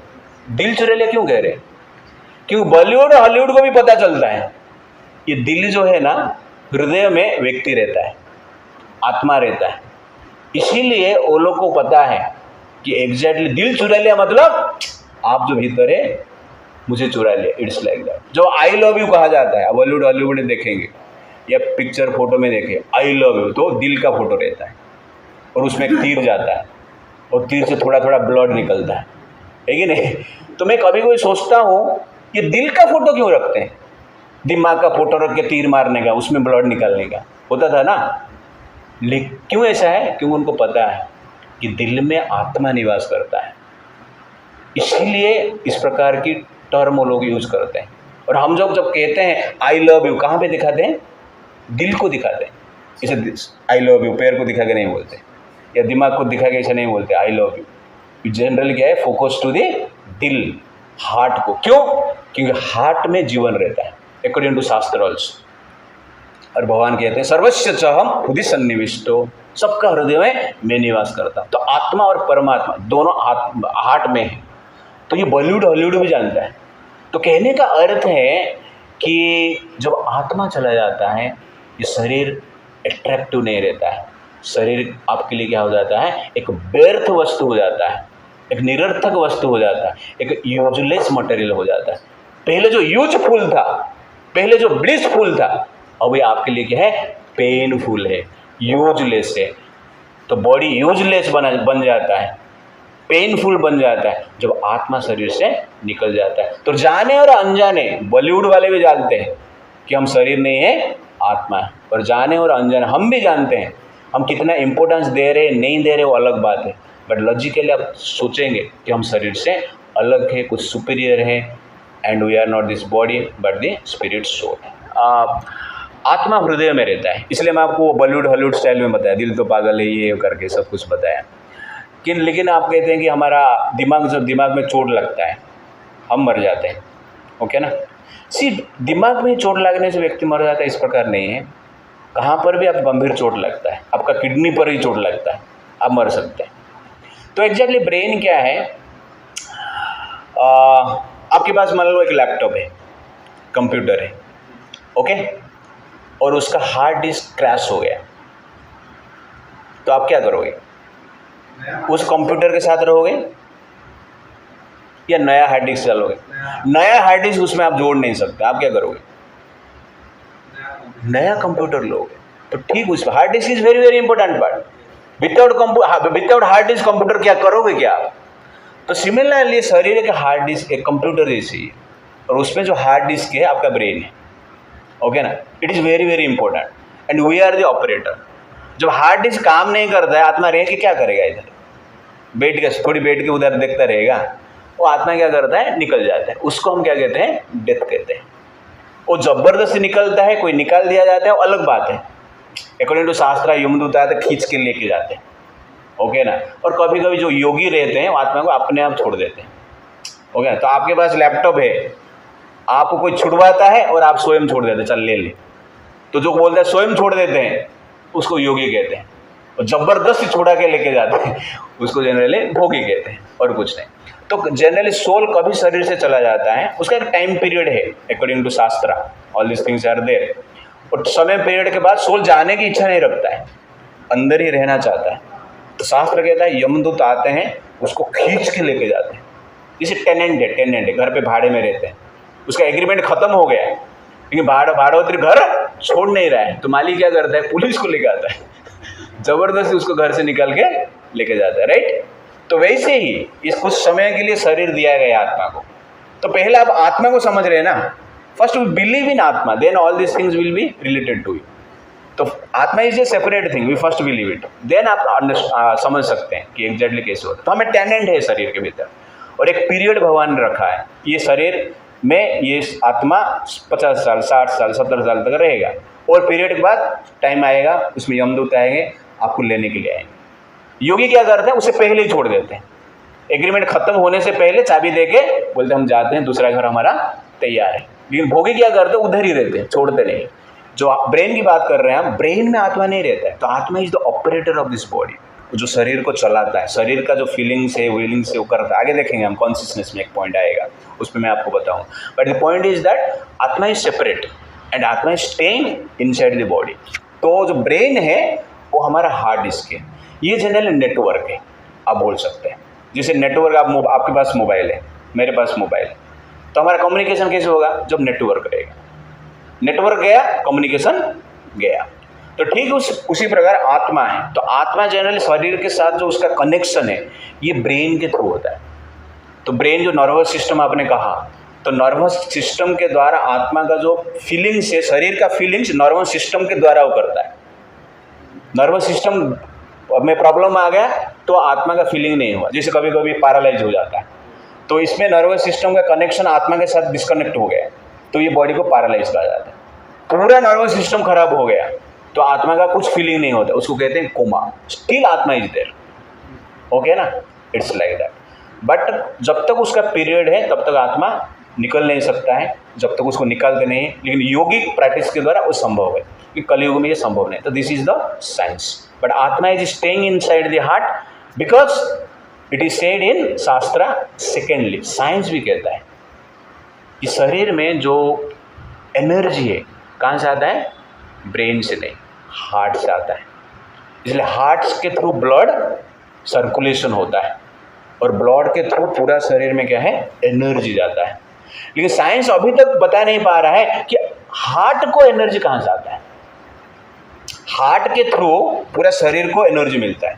दिल चुरा लिया क्यों कह रहे? क्योंकि बॉलीवुड और हॉलीवुड को भी पता चलता है ये दिल जो है ना, हृदय में व्यक्ति रहता है, आत्मा रहता है। इसीलिए वो लोग को पता है कि एग्जैक्टली दिल चुरा लिया मतलब आप जो भीतर है मुझे चुरा लिया, इट्स लाइक दैट। जो आई लव यू कहा जाता है, बॉलीवुड हॉलीवुड में देखेंगे या पिक्चर फोटो में देखें, आई लव यू तो दिल का फोटो रहता है और उसमें एक तीर जाता है और तीर से थोड़ा थोड़ा ब्लड निकलता है कि नहीं? तो मैं कभी कोई सोचता हूँ ये दिल का फोटो क्यों रखते हैं? दिमाग का फोटो रख के तीर मारने का, उसमें ब्लड निकालने का होता था ना। लेकिन क्यों ऐसा है? क्योंकि उनको पता है कि दिल में आत्मा निवास करता है, इसलिए इस प्रकार की टर्म वो लोग यूज करते हैं। और हम जब कहते हैं आई लव यू, कहाँ पे दिखाते हैं? दिल को दिखाते हैं। इसे आई लव यू पैर को दिखा के नहीं बोलते, या दिमाग को दिखा के ऐसे नहीं बोलते आई लव यू। जनरली क्या है, फोकस टू द दिल, हार्ट को। क्यों? क्योंकि हार्ट में जीवन रहता है अकॉर्डिंग टू शास्त्र ऑल्सो। और भगवान कहते हैं सर्वस्य च हम हृदय सन्निविष्टो, सबका हृदय में मैं निवास करता हूँ। तो आत्मा और परमात्मा दोनों हार्ट में है। तो ये बॉलीवुड हॉलीवुड भी जानता है। तो कहने का अर्थ है कि जब आत्मा चला जाता है, ये शरीर एट्रैक्टिव नहीं रहता है। शरीर आपके लिए क्या हो जाता है, एक व्यर्थ वस्तु हो जाता है, एक निरर्थक वस्तु हो जाता है, एक यूजलेस मटेरियल हो जाता है। पहले जो यूजफुल था, पहले जो ब्लिसफुल था, अब ये आपके लिए क्या है, पेनफुल है, यूजलेस है। तो बॉडी यूजलेस बन जाता है, पेनफुल बन जाता है जब आत्मा शरीर से निकल जाता है। तो जाने और अनजाने, बॉलीवुड वाले भी जानते हैं कि हम शरीर नहीं है, आत्मा है। और जाने और अनजाने हम भी जानते हैं, हम कितना इंपॉर्टेंस दे रहे हैं नहीं दे रहे वो अलग बात है। बट लॉजिकली आप सोचेंगे कि हम शरीर से अलग है, कुछ सुपीरियर है, and we are not this body but the spirit soul. आत्मा हृदय में रहता है, इसलिए मैं आपको बॉलीवुड हॉलीवुड स्टाइल में बताया, दिल तो पागल है ये करके सब कुछ बताया। लेकिन आप कहते हैं कि हमारा दिमाग, जब दिमाग में चोट लगता है हम मर जाते हैं, ओके ना। दिमाग में चोट लगने से व्यक्ति मर जाता है, इस प्रकार नहीं है। कहाँ पर भी आप गंभीर चोट लगता है, आपका किडनी पर ही चोट लगता है, आप मर सकते हैं। तो एग्जैक्टली ब्रेन क्या है, आपके पास मान लो एक लैपटॉप है, कंप्यूटर है, ओके, और उसका हार्ड डिस्क क्रैश हो गया, तो आप क्या करोगे? उस कंप्यूटर के साथ रहोगे या नया हार्ड डिस्क चलोगे? नया हार्ड डिस्क उसमें आप जोड़ नहीं सकते, आप क्या करोगे? नया कंप्यूटर लोगे। तो ठीक, उस hard disk is very very important part. Without hard disk computer क्या करोगे क्या आप? तो सिमिलरली शरीर के हार्ड डिस्क एक कंप्यूटर जैसी है, और उसमें जो हार्ड डिस्क है आपका ब्रेन है, ओके ना। It is very very important and we are the operator. जब हार्ड डिस्क काम नहीं करता है, आत्मा रह के क्या करेगा? इधर बैठ के थोड़ी बैठ के उधर देखता रहेगा, वो आत्मा क्या करता है? निकल जाता है। उसको हम क्या कहते हैं? डेथ कहते हैं। वो जबरदस्ती निकलता है, कोई निकाल दिया जाता है, वो अलग बात है। अकॉर्डिंग टू शास्त्र यमदूत आते खींच के लेके जाते हैं, ओके ना। और कभी कभी जो योगी रहते हैं वो आत्मा को अपने आप छोड़ देते हैं, ओके। तो आपके पास लैपटॉप है, आपको कोई छुड़वाता है और आप स्वयं छोड़ देते हैं, चल ले ले। तो जो बोलते हैं स्वयं छोड़ देते हैं उसको योगी कहते हैं, और जबरदस्ती छुड़ा के लेके जाते हैं उसको जनरली भोगी कहते हैं, और कुछ नहीं। तो जनरली सोल कभी शरीर से चला जाता है, उसका एक टाइम पीरियड है according to shastra, all this things are there. और समय पीरियड के बाद सोल जाने की इच्छा नहीं रखता है, अंदर ही रहना चाहता है। तो शास्त्र कहता है यमदूत आते हैं, उसको खींच के लेके जाते हैं। जैसे टेनेंट है, घर पे भाड़े में रहते हैं, उसका एग्रीमेंट खत्म हो गया है, लेकिन भाड़ोत्री घर छोड़ नहीं रहा है, तो मालिक क्या करता है? पुलिस को लेके आता है, जबरदस्ती उसको घर से निकाल के लेके जाता है, राइट। तो वैसे ही इस कुछ समय के लिए शरीर दिया गया आत्मा को। तो पहले आप आत्मा को समझ रहे हैं ना, first we believe in atma, then all this things will be related to you. तो atma is a separate thing, we first believe it, then आप समझ सकते हैं कि एग्जैक्टली कैसे होता है। तो हमें टेनेंट है शरीर के भीतर, और एक पीरियड भगवान ने रखा है, ये शरीर में ये आत्मा 50 साल 60 साल 70 साल तक रहेगा, और पीरियड के बाद टाइम आएगा, उसमें यमदूत आएंगे, आपको लेने के लिए आएंगे। योगी क्या करते हैं? उसे पहले ही छोड़ देते हैं, एग्रीमेंट खत्म होने से पहले चाबी देके बोलते हम जाते हैं, दूसरा घर हमारा तैयार है। लेकिन भोगी क्या करते हैं? उधर ही रहते हैं, छोड़ते नहीं। जो ब्रेन की बात कर रहे हैं हम, ब्रेन में आत्मा नहीं रहता है। तो atma is the operator of this body, जो शरीर को चलाता है, शरीर का जो फीलिंग्स है विलिंग्स है वो करता है। आगे देखेंगे हम, कॉन्शियसनेस में एक पॉइंट आएगा, उसमें मैं आपको बताऊं। But the point is that आत्मा इज सेपरेट एंड आत्मा is staying inside the body. तो जो ब्रेन है वो हमारा हार्ड डिस्क है, ये जनरल नेटवर्क है, आप बोल सकते हैं। जैसे नेटवर्क, आपके पास मोबाइल है, मेरे पास मोबाइल है, तो हमारा कम्युनिकेशन कैसे होगा? जब नेटवर्क रहेगा, नेटवर्क गया, कम्युनिकेशन गया। तो ठीक उसी प्रकार आत्मा है। तो आत्मा जनरली शरीर के साथ जो उसका कनेक्शन है ये ब्रेन के थ्रू होता है। तो ब्रेन जो नर्वस सिस्टम आपने कहा, तो नर्वस सिस्टम के द्वारा आत्मा का जो फीलिंग्स है, शरीर का फीलिंग्स नर्वस सिस्टम के द्वारा वो करता है। नर्वस सिस्टम में प्रॉब्लम आ गया तो आत्मा का फीलिंग नहीं हुआ, जैसे कभी कभी पैरालाइज हो जाता है, तो इसमें नर्वस सिस्टम का कनेक्शन आत्मा के साथ डिस्कनेक्ट हो गया, तो ये बॉडी को पैरालाइज कहा जाता है। पूरा नर्वस सिस्टम खराब हो गया तो आत्मा का कुछ फीलिंग नहीं होता, उसको कहते हैं कोमा, स्टिल आत्मा इज देयर, ओके ना, इट्स लाइक दैट। बट जब तक उसका पीरियड है तब तक आत्मा निकल नहीं सकता है, जब तक उसको निकालते नहीं। लेकिन योगिक प्रैक्टिस के द्वारा वो संभव है, कि कलयुग में ये संभव नहीं। तो this is the science. But atma is staying inside the heart because it is said in shastra. Secondly science भी कहता है कि शरीर में जो एनर्जी है कहाँ से आता है? ब्रेन से नहीं, हार्ट से आता है। इसलिए हार्ट के थ्रू ब्लड सर्कुलेशन होता है, और ब्लड के थ्रू पूरा शरीर में क्या है? एनर्जी जाता है। लेकिन साइंस अभी तक बता नहीं पा रहा है कि हार्ट को एनर्जी कहाँ से आता है। हार्ट के थ्रू पूरा शरीर को एनर्जी मिलता है,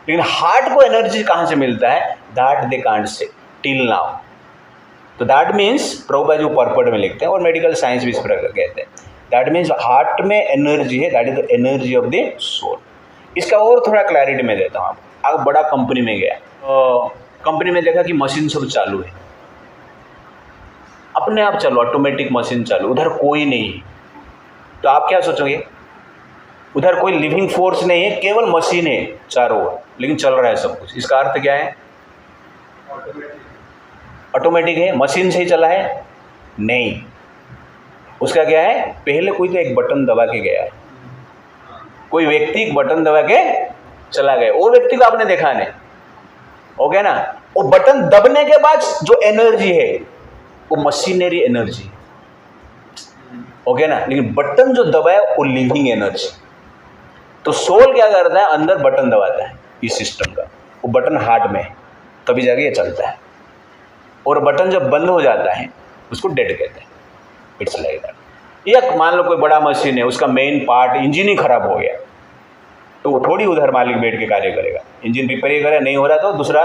लेकिन हार्ट को एनर्जी कहाँ से मिलता है? That they can't say till now. तो दैट मीन्स प्रभुपाद जी पर्पट में लिखते हैं, और मेडिकल साइंस भी इस प्रकार कहते हैं, दैट मीन्स हार्ट में एनर्जी है, that is the energy of the soul. इसका और थोड़ा क्लैरिटी में देता हूँ आपको। आप बड़ा कंपनी में गया, कंपनी में देखा कि मशीन सब चालू है, अपने आप चालू, ऑटोमेटिक मशीन चालू, उधर कोई नहीं है, तो आप क्या सोचोगे? उधर कोई लिविंग फोर्स नहीं है, केवल मशीन है चारों ओर, लेकिन चल रहा है सब कुछ। इसका अर्थ क्या है? ऑटोमेटिक है, मशीन से ही चला है? नहीं, उसका क्या है? पहले कोई तो एक बटन दबा के गया है, कोई व्यक्ति बटन दबा के चला गया, वो व्यक्ति को आपने देखा नहीं, ओके ना। वो बटन दबने के बाद जो एनर्जी है वो मशीनरी एनर्जी, ओके ना। लेकिन बटन जो दबाया वो लिविंग एनर्जी। तो सोल क्या करता है, अंदर बटन दबाता है इस सिस्टम का, वो बटन हार्ट में, तभी जाके ये चलता है। और बटन जब बंद हो जाता है उसको डेड कहते हैं। It's like that. या मान लो कोई बड़ा मशीन है, उसका मेन पार्ट इंजन ही खराब हो गया, तो वो थोड़ी उधर मालिक बैठ के कार्य करेगा। इंजन रिपेयर करेगा, नहीं हो रहा तो दूसरा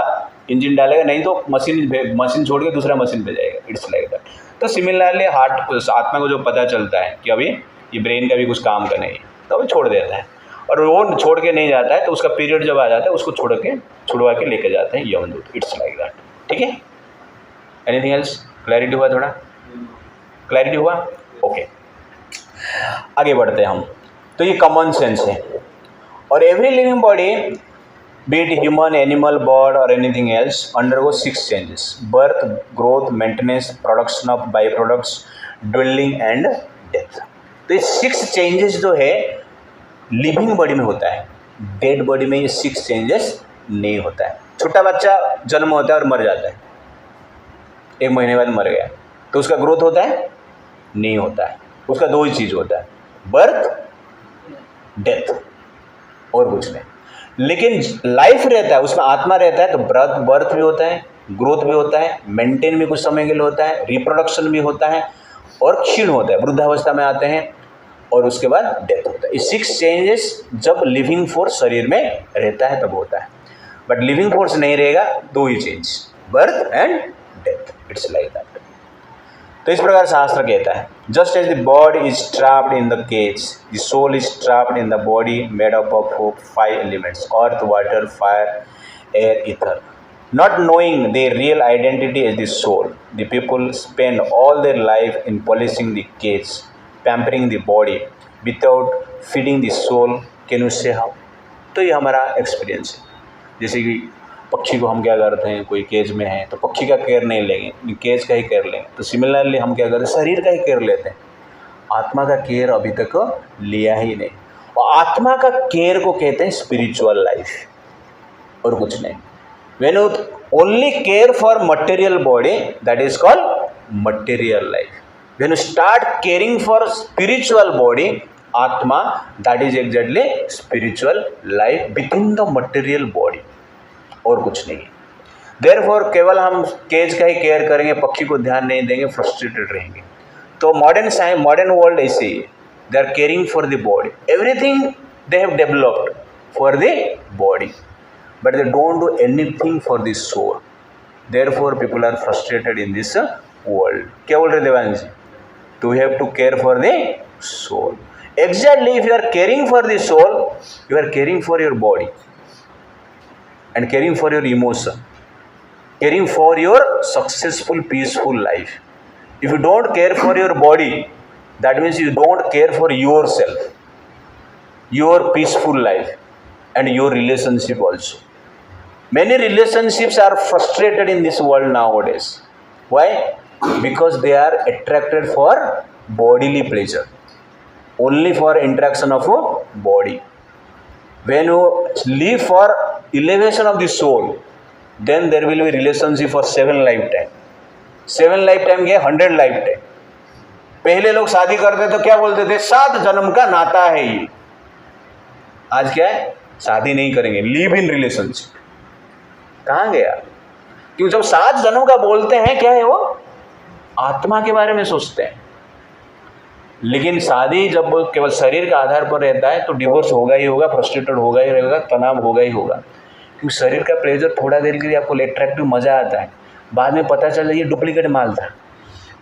इंजन डालेगा, नहीं तो मशीन छोड़ के दूसरा मशीन पे जाएगा। It's like that. तो सिमिलरली हार्ट, आत्मा को जो पता चलता है कि अभी ये ब्रेन का भी कुछ काम का नहीं है, तो अभी छोड़ देता है। और वो छोड़ के नहीं जाता है तो उसका पीरियड जब आ जाता है उसको छुड़वा के लेके जाते हैं यमदूत। It's like that. ठीक है, एनीथिंग एल्स? क्लैरिटी हुआ? थोड़ा क्लैरिटी हुआ? ओके, आगे बढ़ते हैं हम। तो ये कॉमन सेंस है। और every living body, be it human, animal, bird or anything else, undergo 6 changes: birth, growth, maintenance, production of byproducts, dwelling and death। तो ये 6 चेंजेस जो है लिविंग बॉडी में होता है, डेड बॉडी में ये 6 चेंजेस नहीं होता है। छोटा बच्चा जन्म होता है और मर जाता है, 1 महीने बाद मर गया, तो उसका ग्रोथ होता है? नहीं होता है। उसका 2 ही चीज़ होता है, बर्थ, डेथ, और कुछ नहीं। लेकिन लाइफ रहता है, उसमें आत्मा रहता है, तो बर्थ भी होता है, ग्रोथ भी होता है, मेंटेन भी कुछ समय के लिए होता है, रिप्रोडक्शन भी होता है, और क्षीण होता है, वृद्धावस्था में आते हैं, और उसके बाद डेथ होता है। ये 6 चेंजेस जब लिविंग फोर्स शरीर में रहता है तब होता है। बट लिविंग फोर्स नहीं रहेगा, 2 ही change, birth and death. It's like that. तो इस प्रकार शास्त्र कहता है, just as the body is trapped in the cage, the soul is trapped in the body made up of 5 elements: earth, water, fire, air, ether. Not knowing the real identity as the soul, the people spend all their life in polishing the cage, pampering the body without feeding the soul. Can you से how? तो ये हमारा experience है। जैसे कि पक्षी को हम क्या करते हैं, कोई केज में है तो पक्षी का केयर नहीं लेंगे, केज का ही केयर लेंगे। तो सिमिलरली हम क्या करते हैं, शरीर का ही केयर लेते हैं, आत्मा का केयर अभी तक लिया ही नहीं। और आत्मा का केयर को कहते हैं स्पिरिचुअल लाइफ, और कुछ नहीं। When you only care for material body, that is called material life. When you start caring for spiritual body, atma, that is exactly spiritual life within the material body, और कुछ नहीं। Therefore केवल हम cage का ही care करेंगे, पक्षी को ध्यान नहीं देंगे, फ्रस्ट्रेटेड रहेंगे। तो मॉडर्न वर्ल्ड ऐसे ही, they are caring for the body, everything they have developed for the body, but they don't do anything for the soul. Therefore people are frustrated in this world. क्या बोल रहे Devansh ji? To have to care for the soul. Exactly, if you are caring for the soul, you are caring for your body and caring for your emotion, caring for your successful, peaceful life. If you don't care for your body, that means you don't care for yourself, your peaceful life, and your relationship also. Many relationships are frustrated in this world nowadays. Why? Because they are attracted for bodily pleasure, only for interaction of a body. When you live for elevation of the soul, then there will be relationship for 7 lifetime. 7 lifetime के 100 lifetime. पहले लोग शादी करते तो क्या बोलते थे? 7 जन्म का नाता है ये। आज क्या है? शादी नहीं करेंगे, लिव इन रिलेशनशिप। कहाँ गया? क्यों? जब 7 जन्म का बोलते हैं, क्या है वो? आत्मा के बारे में सोचते हैं। लेकिन शादी जब केवल शरीर का आधार पर रहता है तो डिवोर्स होगा ही होगा, फ्रस्ट्रेटेड होगा ही रहेगा, तनाव होगा ही होगा। क्योंकि शरीर का प्लेजर थोड़ा देर के लिए आपको अट्रैक्टिव मज़ा आता है, बाद में पता चल ये डुप्लीकेट माल था।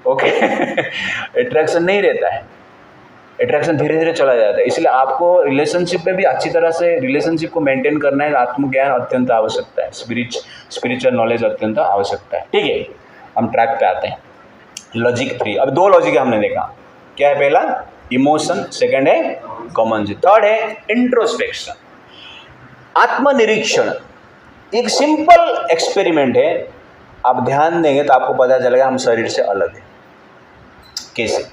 ओके अट्रैक्शन नहीं रहता है, अट्रैक्शन धीरे धीरे चला जाता है। इसलिए आपको रिलेशनशिप में भी अच्छी तरह से रिलेशनशिप को मेंटेन करना है, आत्मज्ञान अत्यंत आवश्यकता है, स्पिरिचुअल नॉलेज अत्यंत आवश्यकता है। ठीक है, हम ट्रैक पे आते हैं। लॉजिक 3। अब 2 लॉजिक हमने देखा। क्या है? पहला इमोशन, सेकंड है कॉमन जी, थर्ड है इंट्रोस्पेक्शन, आत्मनिरीक्षण। एक सिंपल एक्सपेरिमेंट है, आप ध्यान देंगे तो आपको पता चलेगा हम शरीर से अलग है। कैसे?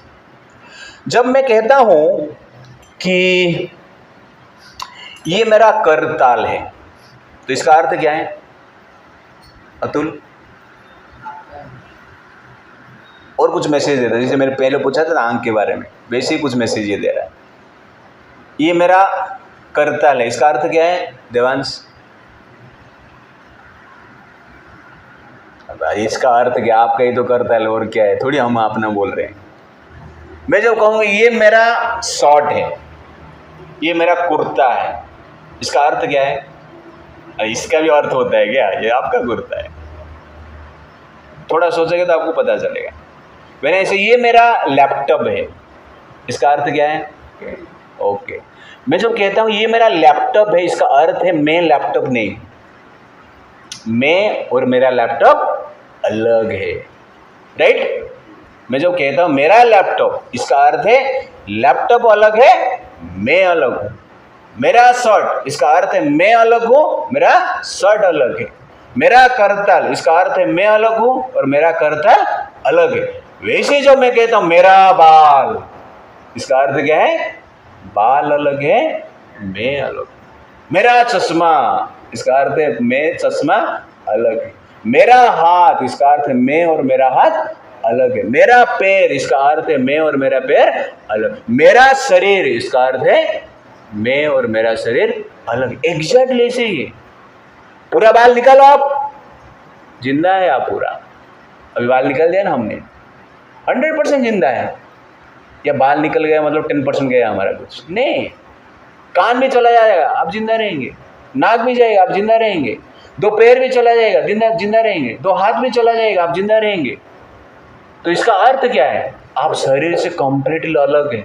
जब मैं कहता हूं कि ये मेरा करताल है, तो इसका अर्थ क्या है अतुल? और कुछ मैसेज देता है, जैसे मैंने पहले पूछा था आंख के बारे में, वैसे ही कुछ मैसेज ये दे रहा है। ये मेरा करताल है, इसका अर्थ क्या है देवांश? इसका अर्थ क्या, आपका ही तो करताल और क्या है, थोड़ी हम अपना बोल रहे हैं। मैं जब कहूँगा ये मेरा शॉर्ट है, ये मेरा कुर्ता है, इसका अर्थ क्या है? इसका भी अर्थ होता है क्या, ये आपका कुर्ता है? थोड़ा सोचेंगे तो आपको पता चलेगा। मैंने ऐसे ये मेरा लैपटॉप है, इसका अर्थ क्या है? ओके। मैं जब कहता हूँ ये मेरा लैपटॉप है, इसका अर्थ है मैं लैपटॉप नहीं, मैं और मेरा लैपटॉप अलग है, राइट? मैं जब कहता हूँ मेरा लैपटॉप, इसका अर्थ है लैपटॉप अलग है, मैं अलग हूँ। मेरा शर्ट, इसका अर्थ है मैं अलग हूँ, मेरा शर्ट अलग है। मेरा करताल, इसका अर्थ है मैं अलग हूँ और मेरा करताल अलग है। वैसे जो मैं कहता हूँ मेरा बाल, इसका अर्थ क्या है? बाल अलग है, मैं अलग हूँ। मेरा चश्मा, इसका अर्थ है मैं चश्मा अलग है। मेरा हाथ, इसका अर्थ है मैं और मेरा हाथ अलग है। मेरा पैर, इसका अर्थ है मैं और मेरा पैर अलग। मेरा शरीर, इसका अर्थ है मैं और मेरा शरीर अलग। एग्जैक्टली ऐसे ही है। पूरा बाल निकालो आप, जिंदा है आप पूरा। अभी बाल निकल दिया ना हमने, 100% जिंदा है। या बाल निकल गया मतलब 10% गया हमारा, कुछ नहीं। कान भी चला जाएगा, आप जिंदा रहेंगे। नाक भी जाएगा, आप जिंदा रहेंगे। 2 पैर भी चला जाएगा, जिंदा रहेंगे। 2 हाथ भी चला जाएगा, आप जिंदा रहेंगे। तो इसका अर्थ क्या है? आप शरीर से कंप्लीटली अलग है।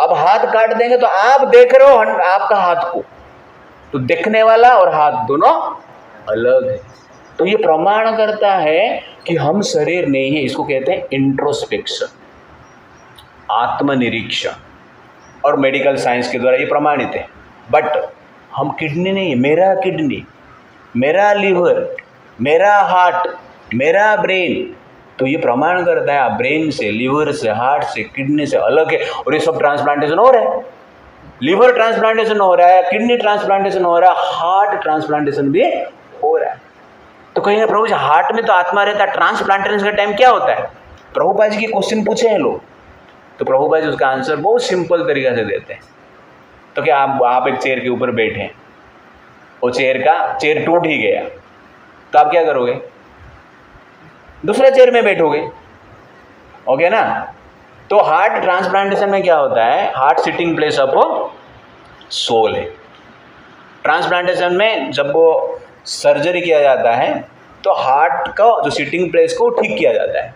अब हाथ काट देंगे तो आप देख रहे हो आपका हाथ को, तो देखने वाला और हाथ दोनों अलग है। तो ये प्रमाण करता है कि हम शरीर नहीं है। इसको कहते हैं इंट्रोस्पेक्शन, आत्मनिरीक्षण, और मेडिकल साइंस के द्वारा ये प्रमाणित है। बट हम किडनी नहीं है, मेरा किडनी, मेरा लीवर, मेरा हार्ट, मेरा ब्रेन, तो ये प्रमाण करता है आप ब्रेन से, लीवर से, हार्ट से, किडनी से अलग है। और ये सब ट्रांसप्लांटेशन हो रहा है। लीवर ट्रांसप्लांटेशन हो रहा है, किडनी ट्रांसप्लांटेशन हो रहा है, हार्ट ट्रांसप्लांटेशन भी हो रहा है। तो कहेंगे प्रभु जी हार्ट में तो आत्मा रहता है, ट्रांसप्लांटेशन का टाइम क्या होता है? प्रभुपाद जी के क्वेश्चन पूछे हैं लोग, तो प्रभुपाद जी उसका आंसर बहुत सिंपल तरीका से देते हैं। तो क्या आप एक चेयर के ऊपर बैठे, वो चेयर टूट ही गया, तो आप क्या करोगे? दूसरे चेयर में बैठोगे, ओके ना? तो हार्ट ट्रांसप्लांटेशन में क्या होता है? Heart sitting place of soul है। ट्रांसप्लांटेशन में जब वो सर्जरी किया जाता है तो हार्ट का जो सिटिंग प्लेस को ठीक किया जाता है,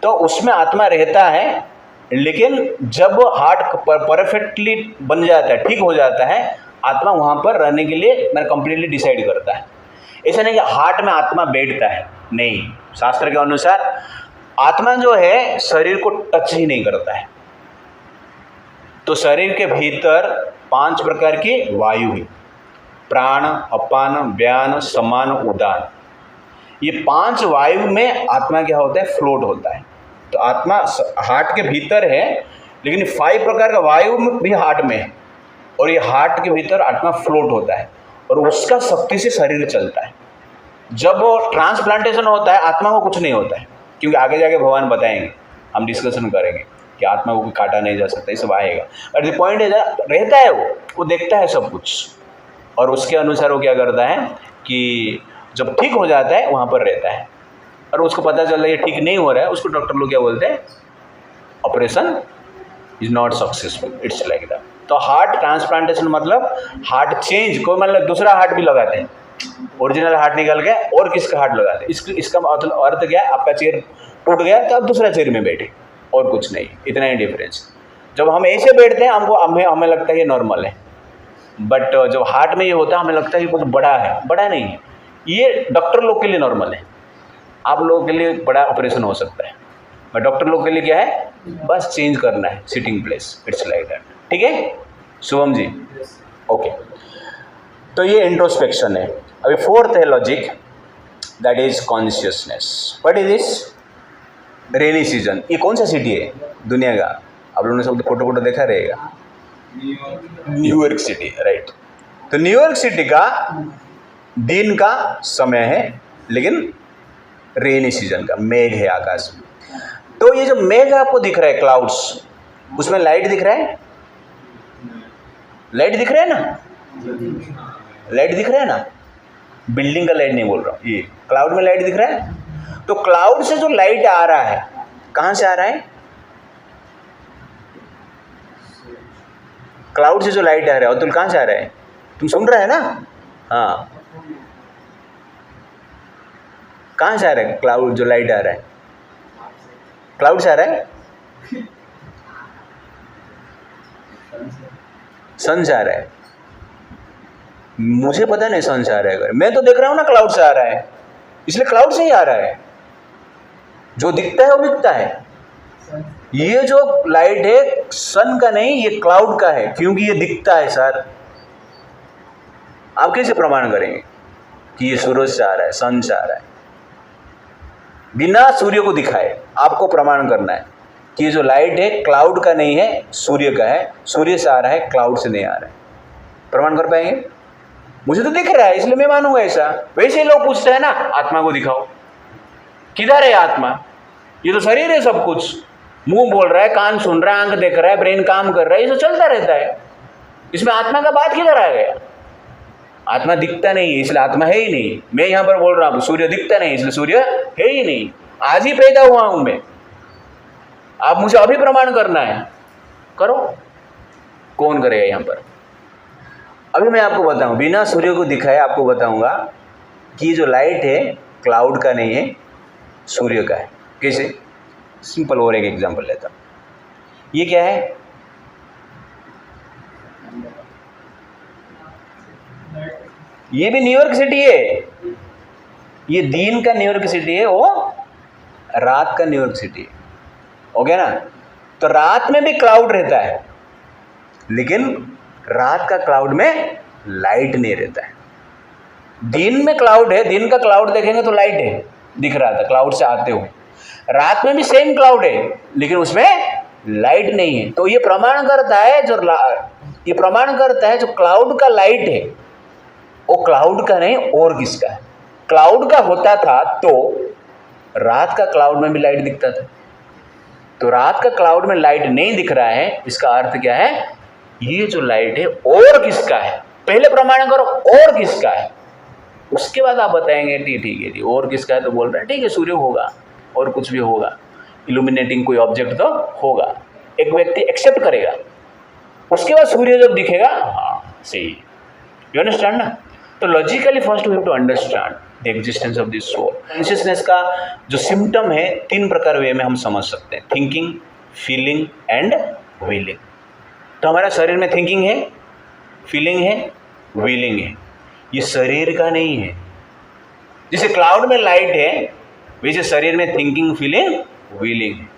तो उसमें आत्मा रहता है। लेकिन जब हार्ट परफेक्टली बन जाता है, ठीक हो जाता है, आत्मा वहाँ पर रहने के लिए मैं कंप्लीटली डिसाइड करता है। ऐसा नहीं कि हार्ट में आत्मा बैठता है, नहीं। शास्त्र के अनुसार आत्मा जो है शरीर को टच ही नहीं करता है। तो शरीर के भीतर 5 प्रकार की वायु है, प्राण, अपान, व्यान, समान, उदान। ये 5 वायु में आत्मा क्या होता है? फ्लोट होता है। तो आत्मा हार्ट के भीतर है, लेकिन 5 प्रकार का वायु भी हार्ट में है, और ये हार्ट के भीतर आत्मा फ्लोट होता है और उसका शक्ति से शरीर चलता है। जब वो ट्रांसप्लांटेशन होता है आत्मा को कुछ नहीं होता है, क्योंकि आगे जाके भगवान बताएंगे, हम डिस्कशन करेंगे कि आत्मा को काटा नहीं जा सकता, ये सब आएगा। और द पॉइंट है रहता है वो देखता है सब कुछ, और उसके अनुसार वो क्या करता है कि जब ठीक हो जाता है वहाँ पर रहता है। और उसको पता चल रहा है ये ठीक नहीं हो रहा है, उसको डॉक्टर लोग क्या बोलते हैं? Operation is not successful, it's like that. तो हार्ट ट्रांसप्लांटेशन मतलब हार्ट चेंज, कोई मतलब दूसरा हार्ट भी लगाते हैं, ओरिजिनल हार्ट निकल गया और किसका हार्ट लगाते हैं। इसका अर्थ क्या है? आपका चेयर टूट गया तो आप दूसरा चेयर में बैठे, और कुछ नहीं, इतना ही डिफरेंस। जब हम ऐसे बैठते हैं हमें लगता है ये नॉर्मल है, बट जब हार्ट में ये होता है हमें लगता है कि कुछ बड़ा है। बड़ा नहीं है, ये डॉक्टर लोग के लिए नॉर्मल है। आप लोगों के लिए बड़ा ऑपरेशन हो सकता है, बट डॉक्टर लोग के लिए क्या है? बस चेंज करना है sitting place, it's like that. ठीक है शुभम जी? ओके। तो ये इंट्रोस्पेक्शन है। अभी 4th है logic, that is consciousness. What is this? Rainy season. ये कौन सा सिटी है दुनिया का? आप लोगों ने सब फोटो देखा रहेगा, न्यूयॉर्क सिटी, राइट। तो न्यूयॉर्क सिटी का दिन का समय है, लेकिन रेनी सीजन का, मेघ है आकाश में। तो ये जो मेघ आपको दिख रहा है, क्लाउड्स, उसमें लाइट दिख रहा है? लाइट दिख रहा है ना? लाइट दिख रहा है ना? बिल्डिंग का लाइट नहीं बोल रहा हूँ, ये क्लाउड में लाइट दिख रहा है। तो क्लाउड से जो लाइट आ रहा है, कहां से आ रहा है? क्लाउड से जो लाइट आ रहा है, अतुल कहां से आ रहा है? तुम सुन रहे हैं ना? हाँ, कहां से आ रहा है क्लाउड, जो लाइट आ रहा है? क्लाउड से आ रहा है? सन से आ रहा है? मुझे पता नहीं सन से आ रहा है, मैं तो देख रहा हूं ना क्लाउड से आ रहा है, इसलिए क्लाउड से ही आ रहा है। जो दिखता है वो दिखता है। ये जो लाइट है सन का नहीं, ये क्लाउड का है, क्योंकि ये दिखता है सर। आप कैसे प्रमाण करेंगे कि ये सूरज से आ रहा है, सन से आ रहा है? बिना सूर्य को दिखाए आपको प्रमाण करना है कि ये जो लाइट है क्लाउड का नहीं है, सूर्य का है। सूर्य से आ रहा है, क्लाउड से नहीं आ रहा है। प्रमाण कर पाएंगे? मुझे तो दिख रहा है इसलिए मैं मानूंगा ऐसा। वैसे लोग पूछते हैं ना, आत्मा को दिखाओ, किधर है आत्मा? ये तो शरीर है सब कुछ, मुंह बोल रहा है, कान सुन रहा है, आंख देख रहा है, ब्रेन काम कर रहा है, ये तो चलता रहता है। इसमें आत्मा का बात किधर आ गया? आत्मा दिखता नहीं है इसलिए आत्मा है ही नहीं। मैं यहां पर बोल रहा हूं सूर्य दिखता नहीं इसलिए सूर्य है ही नहीं। आज ही पैदा हुआ हूं मैं, आप मुझे अभी प्रमाण करना है, करो। कौन करेगा यहां पर? अभी मैं आपको बताऊं, बिना सूर्य को दिखाए आपको बताऊंगा कि जो लाइट है क्लाउड का नहीं है, सूर्य का है। कैसे? सिंपल और एक एग्जांपल लेता हूं। ये क्या है? ये भी न्यूयॉर्क सिटी है। ये दिन का न्यूयॉर्क सिटी है, वो रात का न्यूयॉर्क सिटी है। ओके ना? तो रात में भी क्लाउड रहता है, लेकिन रात का क्लाउड में लाइट नहीं रहता है। दिन में क्लाउड है, दिन का क्लाउड देखेंगे तो लाइट है, दिख रहा था क्लाउड से आते हुए। रात में भी सेम क्लाउड है, लेकिन उसमें लाइट नहीं है। तो ये प्रमाण करता है जो क्लाउड का लाइट है वो क्लाउड का नहीं और किसका है? क्लाउड का होता था तो रात का क्लाउड में भी लाइट दिखता था। तो रात का क्लाउड में लाइट नहीं दिख रहा है, इसका अर्थ क्या है? ये जो लाइट है और किसका है? पहले प्रमाण करो और किसका है, उसके बाद आप बताएंगे ठीक है जी और किसका है। तो बोल रहे हैं ठीक है सूर्य होगा और कुछ भी होगा, इल्यूमिनेटिंग कोई ऑब्जेक्ट तो होगा, एक व्यक्ति एक्सेप्ट करेगा। उसके बाद सूर्य जब दिखेगा, हाँ सही, यू अंडरस्टैंड ना? तो logically first we have to understand the existence of this soul. Consciousness का जो सिम्टम है तीन प्रकार वे में हम समझ सकते हैं, थिंकिंग, फीलिंग एंड विलिंग। तो हमारा शरीर में थिंकिंग है, फीलिंग है, विलिंग है। ये शरीर का नहीं है। जैसे क्लाउड में लाइट है वैसे शरीर में थिंकिंग, फीलिंग, विलिंग है।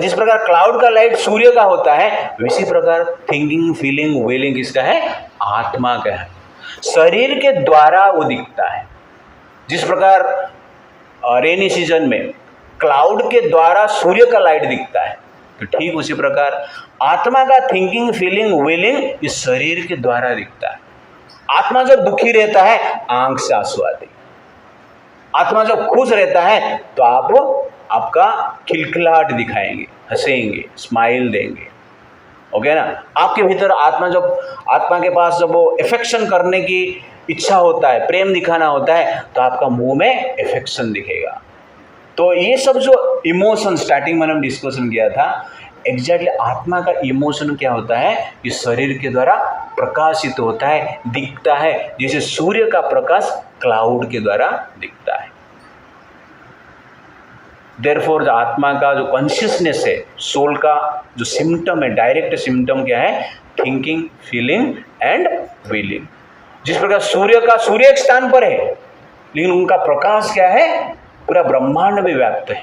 जिस प्रकार क्लाउड का लाइट सूर्य का होता है, वैसी प्रकार थिंकिंग, फीलिंग, विलिंग किसका है? आत्मा का है। शरीर के द्वारा वो दिखता है। जिस प्रकार रेनी सीजन में क्लाउड के द्वारा सूर्य का लाइट दिखता है, तो ठीक उसी प्रकार आत्मा का थिंकिंग, फीलिंग, विलिंग इस शरीर के द्वारा दिखता है। आत्मा जब दुखी रहता है आंख से आंसू आते, आत्मा जब खुश रहता है तो आपका खिलखिलाहट दिखाएंगे, हंसेंगे, स्माइल देंगे। ओके ना? आपके भीतर आत्मा के पास जब वो एफेक्शन करने की इच्छा होता है, प्रेम दिखाना होता है, तो आपका मुंह में एफेक्शन दिखेगा। तो ये सब जो इमोशन स्टार्टिंग में हमने डिस्कशन किया था, एग्जैक्टली आत्मा का इमोशन क्या होता है? ये शरीर के द्वारा प्रकाशित होता है, दिखता है, जैसे सूर्य का प्रकाश क्लाउड के द्वारा दिखता है। देयरफॉर जो आत्मा का जो कॉन्शियसनेस है, सोल का जो सिम्टम है, डायरेक्ट सिम्टम क्या है? Thinking, feeling and willing. जिस प्रकार सूर्य एक स्थान पर है, लेकिन उनका प्रकाश क्या है? पूरा ब्रह्मांड में व्याप्त है।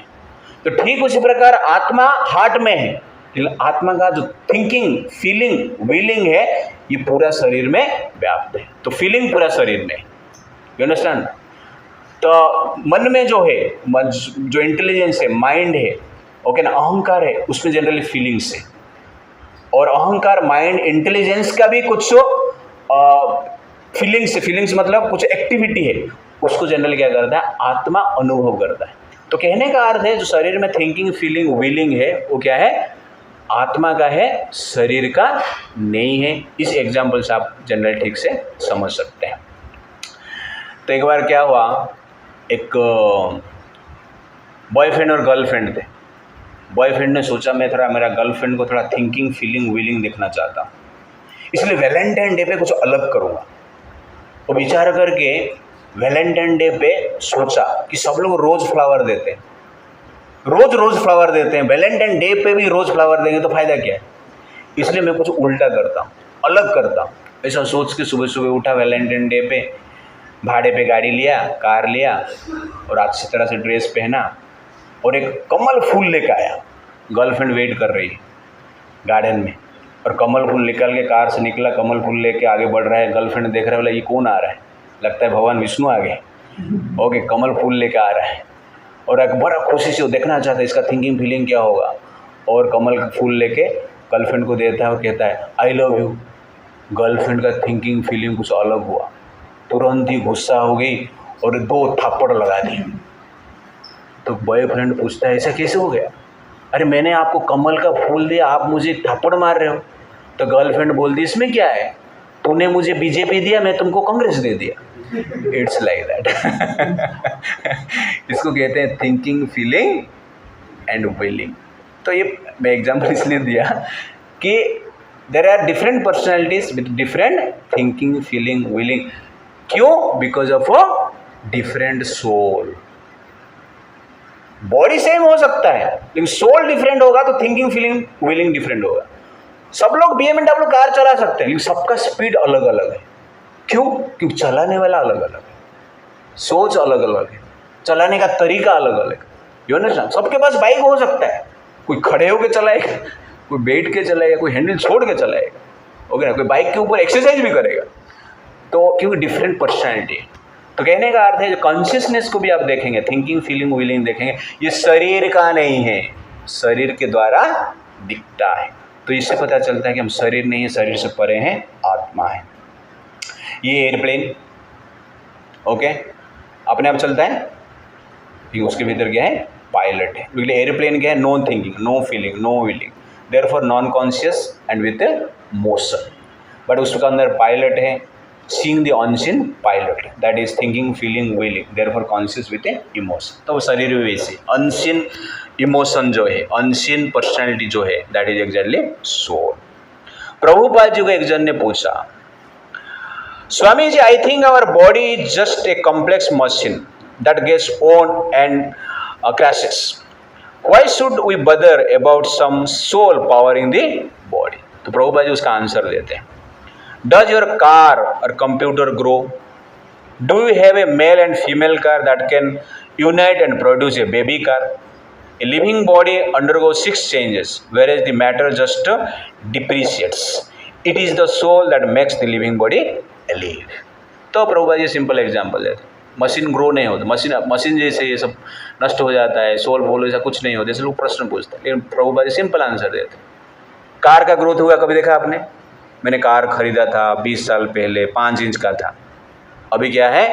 तो ठीक उसी प्रकार आत्मा हार्ट में है, लेकिन आत्मा का जो थिंकिंग, फीलिंग, विलिंग है, ये पूरा शरीर में व्याप्त है। तो फीलिंग पूरा शरीर में, यू अंडरस्टैंड? तो मन में जो है, जो इंटेलिजेंस है, माइंड है, ओके ना, अहंकार है, उसमें जनरली फीलिंग्स है। और अहंकार, माइंड, इंटेलिजेंस का भी कुछ फीलिंग्स मतलब कुछ एक्टिविटी है, उसको जनरली क्या करता है, आत्मा अनुभव करता है। तो कहने का अर्थ है जो शरीर में थिंकिंग फीलिंग विलिंग है वो क्या है, आत्मा का है, शरीर का नहीं है। इस एग्जाम्पल से आप जनरल ठीक से समझ सकते हैं। तो एक बार क्या हुआ, एक बॉयफ्रेंड और गर्लफ्रेंड थे। बॉयफ्रेंड ने सोचा मैं थोड़ा मेरा गर्लफ्रेंड को थोड़ा थिंकिंग फीलिंग विलिंग देखना चाहता हूँ, इसलिए वैलेंटाइन डे पे कुछ अलग करूँगा। तो विचार करके वैलेंटाइन डे पे सोचा कि सब लोग रोज़ फ्लावर देते हैं, रोज़ फ्लावर देते हैं, वैलेंटाइन डे पे भी रोज़ फ्लावर देंगे तो फ़ायदा क्या है, इसलिए मैं कुछ उल्टा करता हूँ, अलग करता हूँ। ऐसा सोच के सुबह सुबह उठा, वैलेंटाइन डे पे भाड़े पे गाड़ी लिया, कार लिया और अच्छी तरह से ड्रेस पहना और एक कमल फूल लेकर आया। गर्लफ्रेंड वेट कर रही है गार्डन में और कमल फूल निकल के कार से निकला, कमल फूल लेके आगे बढ़ रहा है। गर्लफ्रेंड देख रहा है, बोला ये कौन आ रहा है, लगता है भगवान विष्णु आ गए। ओके, कमल फूल लेके आ रहा है और एक बड़ा खुशी से वो देखना चाहता है इसका थिंकिंग फीलिंग क्या होगा, और कमल फूल लेके गर्लफ्रेंड को देता है और कहता है आई लव यू। गर्लफ्रेंड का थिंकिंग फीलिंग कुछ अलग हुआ, तुरंत ही गुस्सा हो गई और 2 थप्पड़ लगा दिए। तो बॉयफ्रेंड पूछता है ऐसा कैसे हो गया, अरे मैंने आपको कमल का फूल दिया, आप मुझे थप्पड़ मार रहे हो। तो गर्लफ्रेंड बोलती इसमें क्या है, तूने मुझे बीजेपी दिया, मैं तुमको कांग्रेस दे दिया। It's like that. इसको कहते हैं थिंकिंग फीलिंग एंड विलिंग। तो ये मैं एग्जाम्पल इसलिए दिया कि there are different personalities with different thinking feeling willing. क्यों? Because of a different soul. Body same हो सकता है लेकिन सोल डिफरेंट होगा तो थिंकिंग फीलिंग विलिंग डिफरेंट होगा। सब लोग BMW कार चला सकते हैं लेकिन सबका स्पीड अलग अलग है। क्यों? क्योंकि चलाने वाला अलग अलग है, सोच अलग अलग है, चलाने का तरीका अलग अलग है। You understand? सबके पास बाइक हो सकता है, कोई खड़े होकर चलाएगा, कोई बैठ के चलाएगा, कोई हैंडल छोड़ के चलाएगा, ओके ना, कोई बाइक के ऊपर एक्सरसाइज भी करेगा। तो क्योंकि डिफरेंट पर्सनैलिटी है। तो कहने का अर्थ है जो कॉन्शियसनेस को भी आप देखेंगे, थिंकिंग फीलिंग विलिंग देखेंगे, ये शरीर का नहीं है, शरीर के द्वारा दिखता है। तो इससे पता चलता है कि हम शरीर नहीं है, शरीर से परे हैं, आत्मा है। ये एयरप्लेन ओके अपने आप चलता है, ठीक, उसके भीतर क्या है, पायलट है। बिकॉज एयरप्लेन क्या है, no thinking no feeling no willing, therefore non conscious and with motion. But उसके अंदर पायलट है, seeing the unseen pilot, that is thinking feeling willing, therefore conscious with a emotion। तो शरीर में वैसे unseen emotion जो है, unseen personality जो है, that is exactly soul। Prabhupada ji को एक जन ने पूछा, Swami ji, I think our body is just a complex machine that gets on and crashes, why should we bother about some soul powering the body। तो प्रभुपाद जी उसका आंसर देते हैं, does your car or computer grow? Do you have a male and female car that can unite and produce a baby car? A living body undergoes 6 changes, whereas the matter just depreciates. It is the soul that makes the living body alive। तो Prabhupada ji simple example देते, machine grow नहीं होती, machine जैसे ये सब नष्ट हो जाता है, सोल बोल ऐसा कुछ नहीं होता, जैसे लोग प्रश्न पूछते हैं, लेकिन प्रभुपाद जी सिंपल आंसर देते। कार का ग्रोथ हुआ कभी देखा आपने? मैंने कार खरीदा था 20 साल पहले, 5 इंच का था, अभी क्या है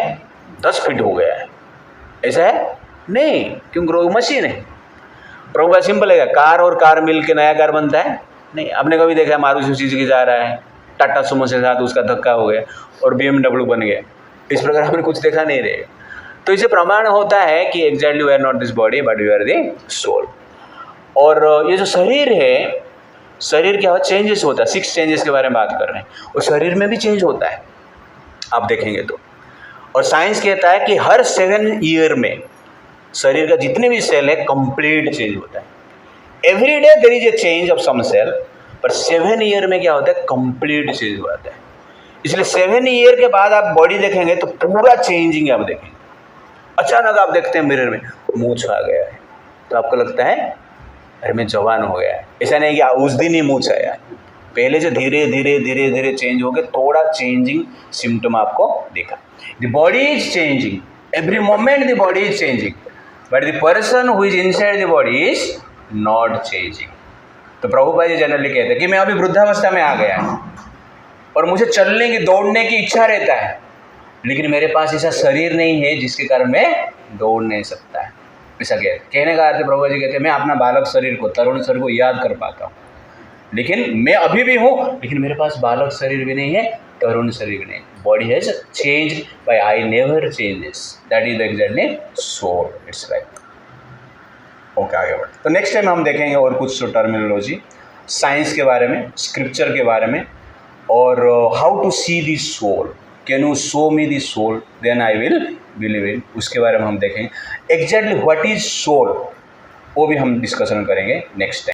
10 फीट हो गया है, ऐसा है नहीं, क्यों? ग्रो मशीन है। प्रभुपाद सिंपल है, कार और कार मिल के नया कार बनता है नहीं। आपने कभी देखा है मारुति सुजुकी जा रहा है, टाटा सुमो से साथ उसका धक्का हो गया और BMW बन गया, इस प्रकार आपने कुछ देखा नहीं रहेगा। तो इसे प्रमाण होता है कि exactly we are not this body but we are the soul. और ये जो शरीर है, शरीर क्या होता है, चेंजेस होता है, 6 चेंजेस के बारे में बात कर रहे हैं, और शरीर में भी चेंज होता है आप देखेंगे तो। और साइंस कहता है कि हर 7 ईयर में शरीर का जितने भी सेल है कंप्लीट चेंज होता है। Every day there is a change of some cell, पर 7 ईयर में क्या होता है, कंप्लीट चेंज होता है। इसलिए 7 ईयर के बाद आप बॉडी देखेंगे तो पूरा चेंजिंग आप देखेंगे। अचानक आप देखते हैं मिरर में मूंछ आ गया है, तो आपको लगता है अरे मैं जवान हो गया है। ऐसा नहीं कि उस दिन ही मूंछ आया, पहले से धीरे धीरे धीरे धीरे चेंज हो गया, थोड़ा चेंजिंग सिम्टम आपको दिखा। The body is changing, every moment the body is changing, but the person who is inside the body is not changing. तो प्रभुपाद जी जनरली कहते हैं कि मैं अभी वृद्धावस्था में आ गया है, और मुझे चलने की दौड़ने की इच्छा रहता है, लेकिन मेरे पास ऐसा शरीर नहीं है जिसके कारण मैं दौड़ नहीं सकता है। ऐसा कहने का अर्थ प्रभु जी कहते हैं मैं अपना बालक शरीर को, तरुण शरीर को याद कर पाता हूँ, लेकिन मैं अभी भी हूँ, लेकिन मेरे पास बालक शरीर भी नहीं है, तरुण शरीर भी नहीं। Body has change by I never changes, that is exactly soul, it's right. Okay, आगे बढ़। तो नेक्स्ट टाइम हम देखेंगे और कुछ टर्मिनोलॉजी साइंस के बारे में, स्क्रिप्चर के बारे में, और how to see the soul, can you show me the soul then I will believe in, उसके बारे में हम देखेंगे। एग्जैक्टली व्हाट इज सोल वो भी हम डिस्कशन करेंगे नेक्स्ट टाइम।